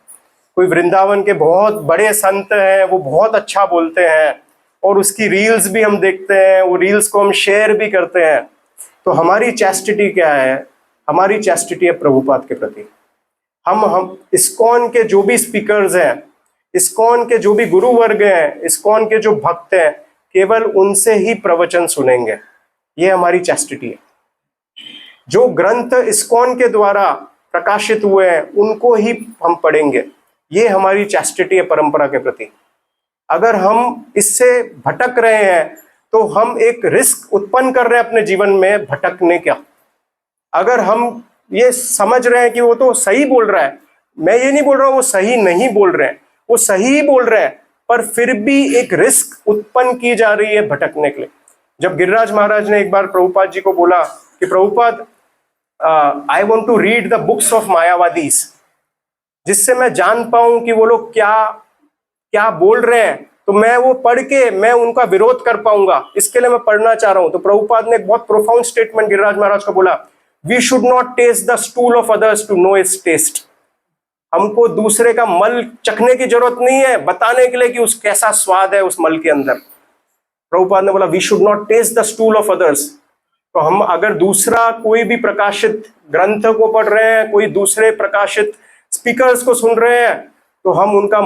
कोई वृंदावन के बहुत बड़े संत हैं, वो बहुत अच्छा बोलते हैं और उसकी रील्स भी हम देखते हैं, वो रील्स को हम शेयर भी करते हैं। तो हमारी चैस्टिटी क्या है? हमारी चैस्टिटी है प्रभुपाद के प्रति। हम इस्कॉन के जो भी स्पीकर्स हैं, इस्कॉन के जो भी गुरु वर्ग हैं, इस्कॉन के जो भक्त हैं, केवल उनसे ही प्रवचन सुनेंगे। ये हमारी चैस्टिटी है। जो ग्रंथ इस्कॉन के द्वारा प्रकाशित हुए हैं उनको ही हम पढ़ेंगे। ये हमारी चैस्टिटी है परंपरा के प्रति। अगर हम इससे भटक रहे हैं तो हम एक रिस्क उत्पन्न कर रहे हैं अपने जीवन में भटकने का। अगर हम ये समझ रहे हैं कि वो तो सही बोल रहा है, मैं ये नहीं बोल रहा हूं वो सही नहीं बोल रहे हैं, वो सही बोल रहे हैं, पर फिर भी एक रिस्क उत्पन्न की जा रही है भटकने के लिए। जब गिरिराज महाराज ने एक बार प्रभुपाद जी को बोला कि Prabhupada I want to read the books of Mayavadis, जिससे मैं जान पाऊं कि वो लोग क्या क्या बोल रहे हैं, तो मैं वो पढ़ के मैं उनका विरोध कर पाऊंगा, इसके लिए मैं पढ़ना चाह रहा हूं। तो प्रभुपाद ने एक बहुत प्रोफाउंड स्टेटमेंट गिरिराज महाराज को बोला, we should not taste the stool of others to know its taste. हमको दूसरे का मल चखने की जरूरत नहीं है बताने के लिए कि उस कैसा स्वाद है उस मल के अंदर। प्रभुपाद ने बोला we should not taste the stool of others. तो हम अगर दूसरा कोई भी प्रकाशित ग्रंथ को पढ़ रहे हैं, कोई दूसरे प्रकाशित स्पीकर्स को सुन रहे हैं, तो हम उनका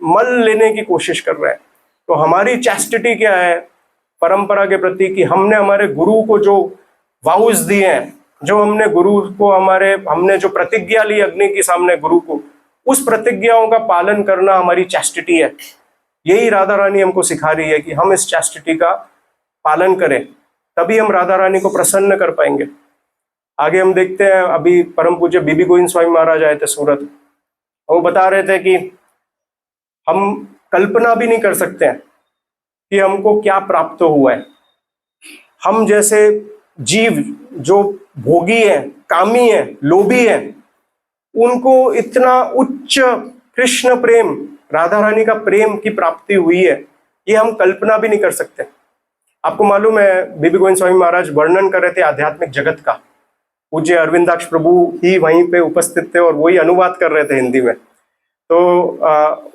मल लेने की कोशिश कर रहे हैं। तो हमारी चैस्टिटी क्या है परंपरा के प्रति, कि हमने हमारे गुरु को जो वाउज दिए हैं, जो हमने गुरु को हमने जो प्रतिज्ञा ली अग्नि के सामने गुरु को, उस प्रतिज्ञाओं का पालन करना हमारी चैस्टिटी है। यही राधा रानी हमको सिखा रही है कि हम इस चैस्टिटी का पालन करें, तभी हम राधा रानी को प्रसन्न कर पाएंगे। आगे हम देखते हैं, अभी परम पूज्य बीबी गोविंद स्वामी महाराज आए थे सूरत, वो बता रहे थे कि हम कल्पना भी नहीं कर सकते हैं कि हमको क्या प्राप्त हुआ है। हम जैसे जीव जो भोगी है, कामी है, लोभी है, उनको इतना उच्च कृष्ण प्रेम, राधा रानी का प्रेम की प्राप्ति हुई है, ये हम कल्पना भी नहीं कर सकते। आपको मालूम है बीबी गोविंद स्वामी महाराज वर्णन कर रहे थे आध्यात्मिक जगत का, पूज्य अरविंदाक्ष प्रभु ही वहीं पे उपस्थित थे और वही अनुवाद कर रहे थे हिंदी में। तो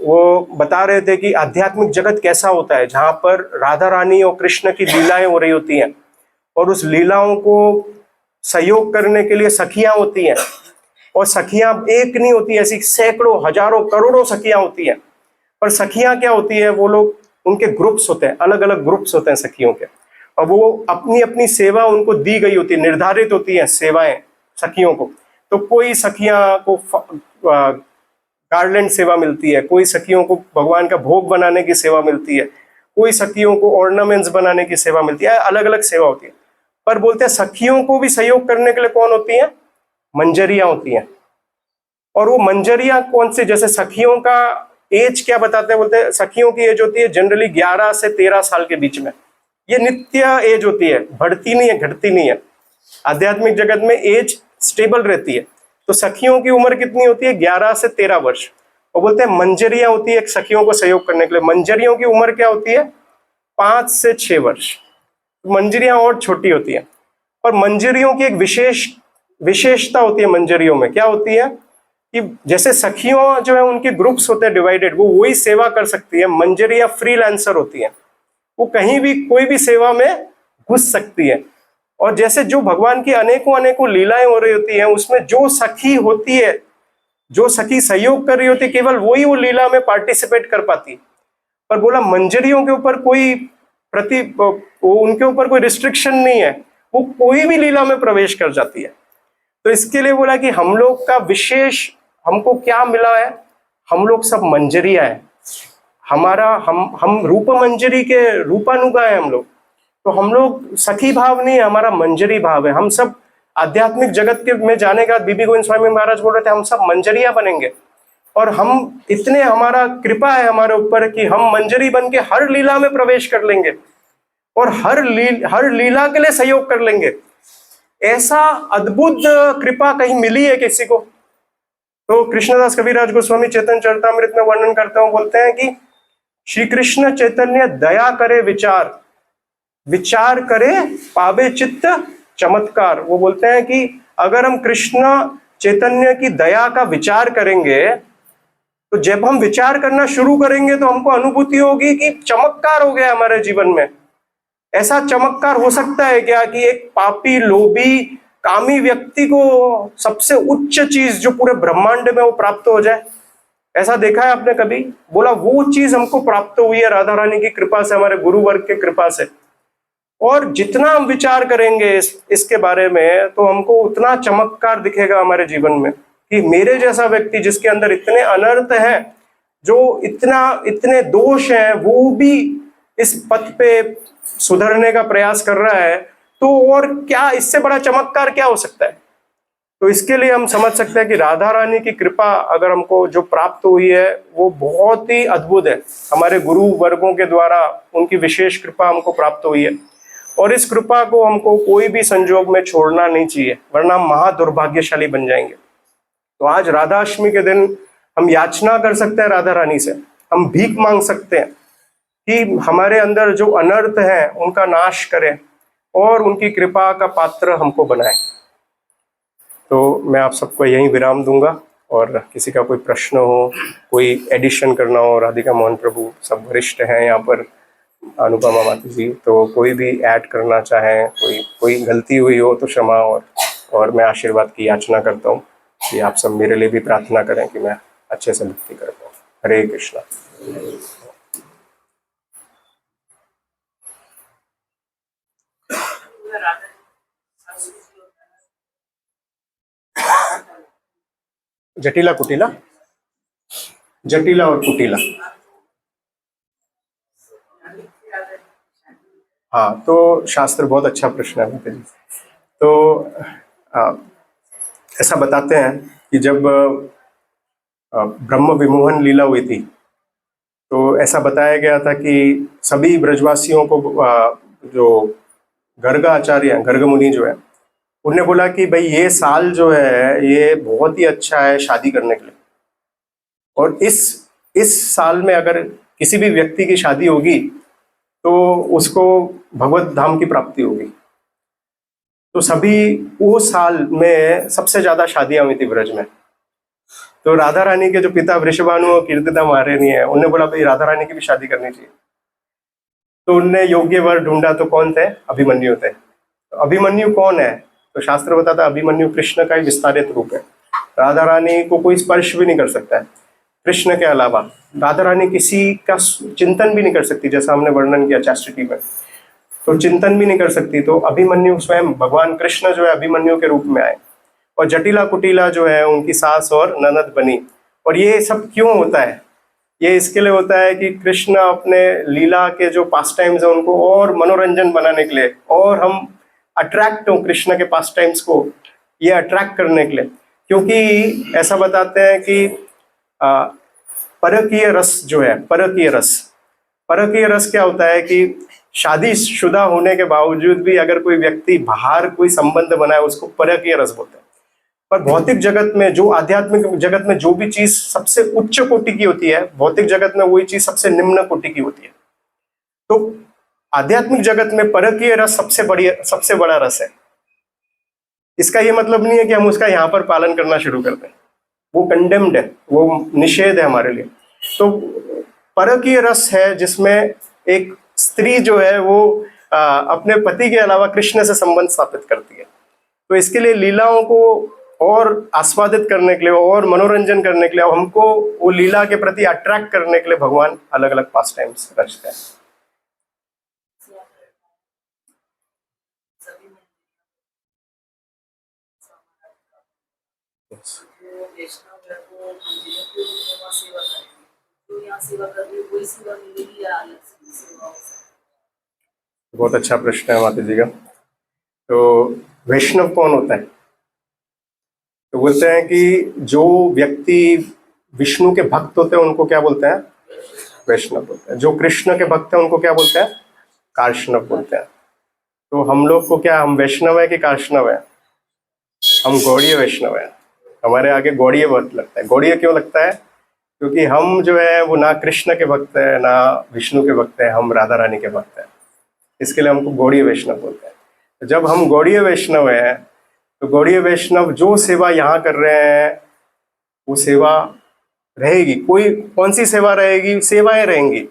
वो बता रहे थे कि आध्यात्मिक जगत कैसा होता है, जहाँ पर राधा रानी और कृष्ण की लीलाएं हो रही होती हैं और उस लीलाओं को सहयोग करने के लिए सखियां होती हैं, और सखियां एक नहीं होती, ऐसी सैकड़ों हजारों करोड़ों सखियां होती हैं। पर सखियां क्या होती है, वो लोग उनके ग्रुप्स होते हैं, अलग अलग ग्रुप्स होते हैं सखियों के, और वो अपनी अपनी सेवा उनको दी गई होती है, निर्धारित होती है सेवाएं सखियों को। तो कोई सखियां को गार्लैंड सेवा मिलती है, कोई सखियों को भगवान का भोग बनाने की सेवा मिलती है, कोई सखियों को ऑर्नामेंट्स बनाने की सेवा मिलती है, अलग अलग सेवा होती है। पर बोलते हैं सखियों को भी सहयोग करने के लिए कौन होती है, मंजरियां होती हैं। और वो मंजरियां कौन सी, जैसे सखियों का एज क्या बताते हैं, बोलते हैं सखियों की एज होती है जनरली 11 से 13 साल के बीच में। ये नित्य एज होती है, बढ़ती नहीं है, घटती नहीं है। आध्यात्मिक जगत में एज स्टेबल रहती है। तो सखियों की उम्र कितनी होती है, 11 से 13 वर्ष। और बोलते हैं मंजरियां होती है सखियों को सहयोग करने के लिए। मंजरियों की उम्र क्या होती है, 5 से 6 वर्ष। मंजरियां और छोटी होती है। और मंजरियों की एक विशेषता होती है। मंजरियों में क्या होती है कि जैसे सखियों जो है उनके ग्रुप्स होते हैं डिवाइडेड, वो वही सेवा कर सकती है। मंजरियां फ्रीलांसर होती हैं, वो कहीं भी कोई भी सेवा में घुस सकती है। और जैसे जो भगवान की अनेकों अनेकों लीलाएं हो रही होती हैं, उसमें जो सखी होती है, जो सखी सहयोग कर रही होती है, केवल वही वो लीला में पार्टिसिपेट कर पाती। पर बोला मंजरियों के ऊपर कोई उनके ऊपर कोई रिस्ट्रिक्शन नहीं है, वो कोई भी लीला में प्रवेश कर जाती है। तो इसके लिए बोला कि हम लोग का विशेष, हमको क्या मिला है, हम लोग सब मंजरिया है। हमारा हम रूप मंजरी के रूपानुगा है हम लोग। तो हम लोग सखी भाव नहीं है, हमारा मंजरी भाव है। हम सब आध्यात्मिक जगत के में जाने का, बीबी गोविंद स्वामी महाराज बोल रहे थे, हम सब मंजरिया बनेंगे। और हम इतने, हमारा कृपा है हमारे ऊपर कि हम मंजरी बन के हर लीला में प्रवेश कर लेंगे और हर लीला के लिए सहयोग कर लेंगे। ऐसा अद्भुत कृपा कहीं मिली है किसी को? तो कृष्णदास कविराज गोस्वामी चैतन्य चरितामृत में वर्णन करते हुए बोलते हैं कि श्री कृष्ण चैतन्य दया करे विचार, विचार करे पावे चित्त चमत्कार। वो बोलते हैं कि अगर हम कृष्ण चैतन्य की दया का विचार करेंगे, तो जब हम विचार करना शुरू करेंगे तो हमको अनुभूति होगी कि चमत्कार हो गया हमारे जीवन में। ऐसा चमत्कार हो सकता है क्या कि एक पापी, लोभी, कामी व्यक्ति को सबसे उच्च चीज जो पूरे ब्रह्मांड में वो प्राप्त हो जाए? ऐसा देखा है आपने कभी? बोला वो चीज हमको प्राप्त हुई है राधा रानी की कृपा से, हमारे गुरु वर्ग के कृपा से। और जितना हम विचार करेंगे इसके बारे में, तो हमको उतना चमत्कार दिखेगा हमारे जीवन में कि मेरे जैसा व्यक्ति जिसके अंदर इतने अनर्थ हैं, जो इतने दोष हैं, वो भी इस पथ पे सुधरने का प्रयास कर रहा है, तो और क्या इससे बड़ा चमत्कार क्या हो सकता है? तो इसके लिए हम समझ सकते हैं कि राधा रानी की कृपा अगर हमको जो प्राप्त हुई है वो बहुत ही अद्भुत है। हमारे गुरु वर्गों के द्वारा उनकी विशेष कृपा हमको प्राप्त हुई है, और इस कृपा को हमको कोई भी संजोग में छोड़ना नहीं चाहिए, वरना हम महादुर्भाग्यशाली बन जाएंगे। तो आज राधाष्टमी के दिन हम याचना कर सकते हैं राधा रानी से, हम भीख मांग सकते हैं कि हमारे अंदर जो अनर्थ है उनका नाश करें और उनकी कृपा का पात्र हमको बनाए। तो मैं आप सबको यहीं विराम दूंगा, और किसी का कोई प्रश्न हो, कोई एडिशन करना हो, राधिका मोहन प्रभु सब वरिष्ठ हैं यहाँ पर, अनुपमा माता जी, तो कोई भी ऐड करना चाहें, कोई गलती हुई हो तो क्षमा। और मैं आशीर्वाद की याचना करता हूँ कि आप सब मेरे लिए भी प्रार्थना करें कि मैं अच्छे से भक्ति कर पाऊँ। हरे कृष्णा। जटिला कुटिला, जटिला और कुटिला। हाँ, तो शास्त्र बहुत अच्छा प्रश्न है माता जी। तो ऐसा बताते हैं कि जब ब्रह्म विमोहन लीला हुई थी, तो ऐसा बताया गया था कि सभी ब्रजवासियों को जो गर्ग आचार्य, गर्ग मुनि जो है, उन्होंने बोला कि भाई ये साल जो है ये बहुत ही अच्छा है शादी करने के लिए, और इस साल में अगर किसी भी व्यक्ति की शादी होगी तो उसको भगवत धाम की प्राप्ति होगी। तो सभी वो साल में सबसे ज्यादा शादियां हुई थी ब्रज में। तो राधा रानी के जो पिता वृषभानु और कीर्तिदा महारानी है, उन्होंने बोला भाई राधा रानी की भी शादी करनी चाहिए। तो उनने योग्य वर ढूंढा, तो कौन थे? अभिमन्यु थे। तो अभिमन्यु कौन है? तो शास्त्र बताता है अभिमन्यु कृष्ण का ही विस्तारित रूप है। राधा रानी को कोई स्पर्श भी नहीं कर सकता है कृष्ण के अलावा। राधा रानी किसी का चिंतन भी नहीं कर सकती, जैसा हमने वर्णन किया चैस्टिटी में, तो चिंतन भी नहीं कर सकती। तो अभिमन्यु स्वयं भगवान कृष्ण जो है अभिमन्यु के रूप में आए, और जटिला कुटिला जो है उनकी सास और ननद बनी। और ये सब क्यों होता है? ये इसके लिए होता है कि कृष्ण अपने लीला के जो पास टाइम्स है उनको और मनोरंजन बनाने के लिए, और हम अट्रैक्ट हो कृष्ण के पास टाइम्स को, ये अट्रैक्ट करने के लिए। क्योंकि ऐसा बताते हैं कि परकीय रस जो है, परकीय रस क्या होता है कि शादीशुदा होने के बावजूद भी अगर कोई व्यक्ति बाहर कोई संबंध बनाए, उसको परकीय रस बोलते हैं। पर भौतिक जगत में, जो आध्यात्मिक जगत में जो भी चीज सबसे उच्च कोटि की होती है, भौतिक जगत में वही चीज सबसे निम्न कोटि की होती है। तो आध्यात्मिक जगत में परकीय रस सबसे बड़ा रस है। इसका ये मतलब नहीं है कि हम उसका यहाँ पर पालन करना शुरू कर दें, वो कंडेम्ड है, वो निषेध है हमारे लिए। तो परकीय रस है जिसमें एक स्त्री जो है वो अपने पति के अलावा कृष्ण से संबंध स्थापित करती है। तो इसके लिए लीलाओं को और आस्वादित करने के लिए और मनोरंजन करने के लिए और हमको वो लीला के प्रति अट्रैक्ट करने के लिए भगवान अलग अलग पास टाइम्स रचते हैं। बहुत अच्छा प्रश्न है माता जी का। तो वैष्णव कौन होता है? तो बोलते हैं कि जो व्यक्ति विष्णु के भक्त होते हैं उनको क्या बोलते हैं? वैष्णव बोलते हैं। जो कृष्ण के भक्त हैं उनको क्या बोलते हैं? कार्ष्णव बोलते हैं। तो हम लोग को क्या, हम वैष्णव है कि कार्ष्णव है? हम गौड़ीय वैष्णव है। हमारे आगे गौड़ीय बहुत लगता है। गौड़ीय क्यों लगता है? क्योंकि हम जो है वो ना कृष्ण के भक्त है ना विष्णु के भक्त है, हम राधा रानी के भक्त हैं। इसके लिए हमको गौड़ीय वैष्णव बोलते हैं। तो जब हम गौड़ीय वैष्णव हैं तो गौड़ीय वैष्णव जो सेवा यहाँ कर रहे हैं वो सेवा रहेगी। कोई कौन सी सेवा रहेगी? सेवाएं रहेंगी।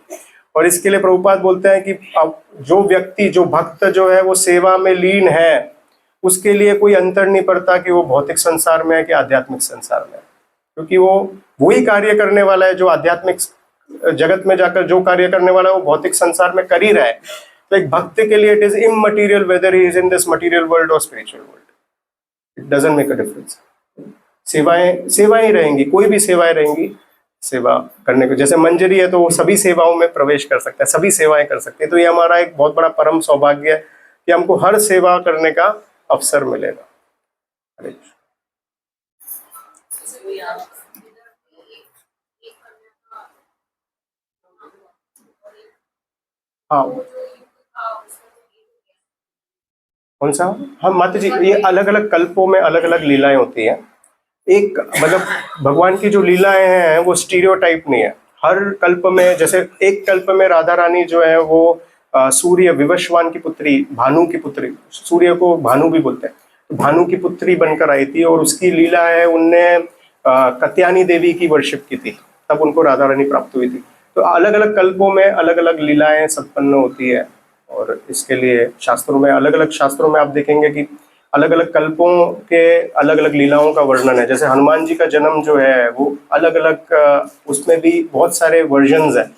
और इसके लिए प्रभुपाद बोलते हैं कि अब जो व्यक्ति, जो भक्त जो है वो सेवा में लीन है, उसके लिए कोई अंतर नहीं पड़ता कि वो भौतिक संसार में है कि आध्यात्मिक संसार में है, क्योंकि वो वही कार्य करने वाला है जो आध्यात्मिक जगत में जाकर जो कार्य करने वाला है वो भौतिक संसार में कर ही रहा है। तो एक भक्त के लिए it is immaterial whether he is in this material world और spiritual world, it doesn't make a difference. सेवाएं रहेंगी, कोई भी सेवाएं रहेंगी सेवा करने को। जैसे मंजरी है तो वो सभी सेवाओं में प्रवेश कर सकता है, सभी सेवाएं कर सकते हैं। तो ये हमारा एक बहुत बड़ा परम सौभाग्य है कि हमको हर सेवा करने का अवसर मिलेगा। हरे कृष्ण। हाँ, कौन सा? हाँ माता जी, ये अलग अलग कल्पों में अलग अलग लीलाएं होती हैं। एक मतलब भगवान की जो लीलाएं हैं वो स्टीरियोटाइप नहीं है। हर कल्प में, जैसे एक कल्प में राधा रानी जो है वो सूर्य विवस्वान की पुत्री, भानु की पुत्री, सूर्य को भानु भी बोलते हैं, तो भानु की पुत्री बनकर आई थी और उसकी लीला है, उनने कत्यानी देवी की वर्शिप की थी, तब उनको राधा रानी प्राप्त हुई थी। तो अलग अलग कल्पों में अलग अलग लीलाएं संपन्न होती है। और इसके लिए शास्त्रों में, अलग अलग शास्त्रों में आप देखेंगे कि अलग अलग कल्पों के अलग अलग लीलाओं का वर्णन है। जैसे हनुमान जी का जन्म जो है वो अलग अलग, उसमें भी बहुत सारे वर्जन्स हैं।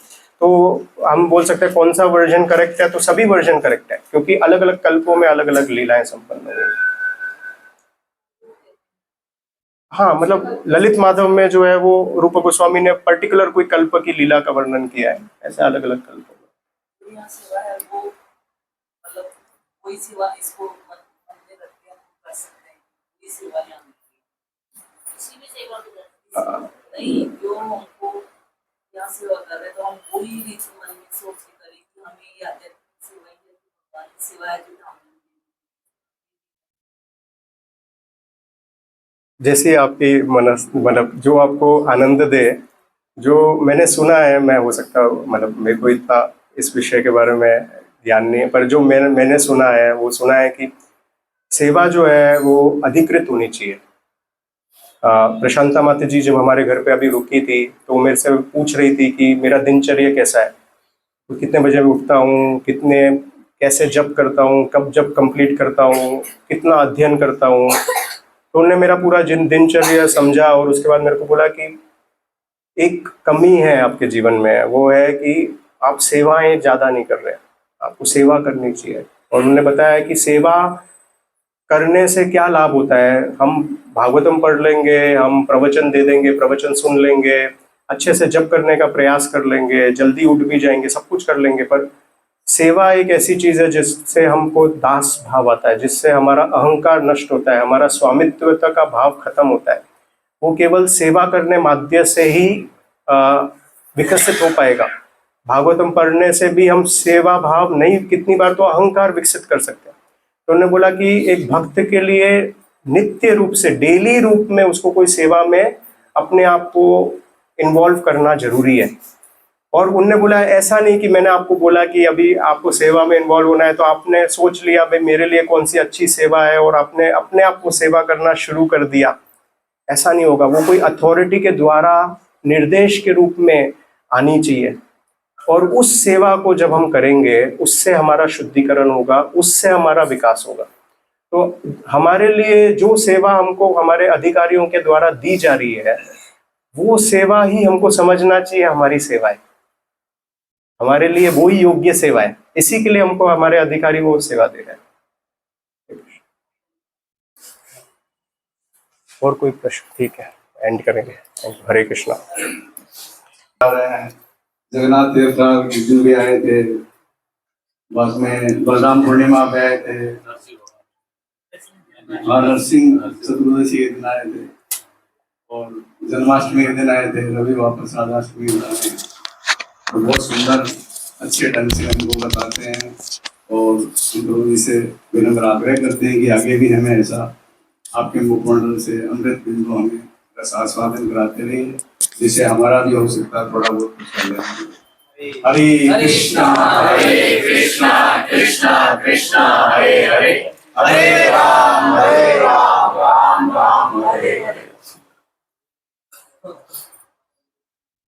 तो हम बोल सकते हैं कौन सा वर्जन करेक्ट है, तो सभी वर्जन करेक्ट है, क्योंकि अलग अलग कल्पों में अलग अलग लीलाएं संपन्न हुई। हाँ, मतलब ललित माधव में जो है वो रूप गोस्वामी ने पर्टिकुलर कोई कल्प की लीला का वर्णन किया है, ऐसे अलग अलग कल्पों में। जैसे आपकी मनस, मतलब जो आपको आनंद दे, जो मैंने सुना है, मैं हो सकता मतलब मेरे को इतना इस विषय के बारे में ज्ञान नहीं है, पर जो मैंने सुना है वो सुना है कि सेवा जो है वो अधिकृत होनी चाहिए। प्रशांता माता जी जब हमारे घर पे अभी रुकी थी तो मेरे से पूछ रही थी कि मेरा दिनचर्या कैसा है, तो कितने बजे मैं उठता हूँ, कितने कैसे जप करता हूँ, कब जप कंप्लीट करता हूँ, कितना अध्ययन करता हूँ। तो उन्होंने मेरा पूरा दिनचर्या समझा और उसके बाद मेरे को बोला कि एक कमी है आपके जीवन में, वो है कि आप सेवाएं ज़्यादा नहीं कर रहे, आपको सेवा करनी चाहिए। और उन्होंने बताया कि सेवा करने से क्या लाभ होता है। हम भागवतम पढ़ लेंगे, हम प्रवचन दे देंगे, प्रवचन सुन लेंगे, अच्छे से जप करने का प्रयास कर लेंगे, जल्दी उठ भी जाएंगे, सब कुछ कर लेंगे, पर सेवा एक ऐसी चीज है जिससे हमको दास भाव आता है, जिससे हमारा अहंकार नष्ट होता है, हमारा स्वामित्वता का भाव खत्म होता है। वो केवल सेवा करने माध्य से ही विकसित हो पाएगा। भागवतम पढ़ने से भी हम सेवा भाव नहीं, कितनी बार तो अहंकार विकसित कर सकते हैं। तो उन्होंने बोला कि एक भक्त के लिए नित्य रूप से, डेली रूप में उसको कोई सेवा में अपने आप को इन्वॉल्व करना जरूरी है। और उनने बोला ऐसा नहीं कि मैंने आपको बोला कि अभी आपको सेवा में इन्वॉल्व होना है तो आपने सोच लिया भाई मेरे लिए कौन सी अच्छी सेवा है और आपने अपने आप को सेवा करना शुरू कर दिया। ऐसा नहीं होगा, वो कोई अथॉरिटी के द्वारा निर्देश के रूप में आनी चाहिए। और उस सेवा को जब हम करेंगे उससे हमारा शुद्धिकरण होगा, उससे हमारा विकास होगा। तो हमारे लिए जो सेवा हमको हमारे अधिकारियों के द्वारा दी जा रही है वो सेवा ही हमको समझना चाहिए हमारी सेवा है, हमारे लिए वो ही योग्य सेवा है, इसी के लिए हमको हमारे अधिकारी वो सेवा दे रहे हैं। और कोई प्रश्न? ठीक है, एंड करेंगे। हरे कृष्णा। जगन्नाथ तीर्थ जिस दिन भी आए थे, बाद में बलराम पूर्णिमा पे आए थे और नरसिंह चतुर्दशी के दिन आए थे और जन्माष्टमी के दिन आए थे, रवि वापस राधाष्टमी के दिन आए थे। तो बहुत सुंदर अच्छे ढंग से हमको बताते हैं और प्रभु जी से विनम्र आग्रह करते हैं कि आगे भी हमें ऐसा आपके मुखमंडल से अमृत बिंदु हमें रस आस्वादन कराते रहिए, जिससे हमारा भी हो सकता है थोड़ा बहुत कुछ कर लें। हरे कृष्णा कृष्णा कृष्णा हरे हरे, हरे राम राम राम हरे हरे।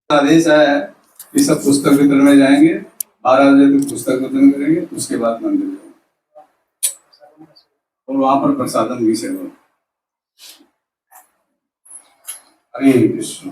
आदेश आया है कि सब पुस्तक वितरण में जाएंगे, 12 बजे तक पुस्तक वितरण करेंगे, उसके बाद मंदिर जाएंगे और वहां पर प्रसादम भी सेवा। हरे कृष्ण।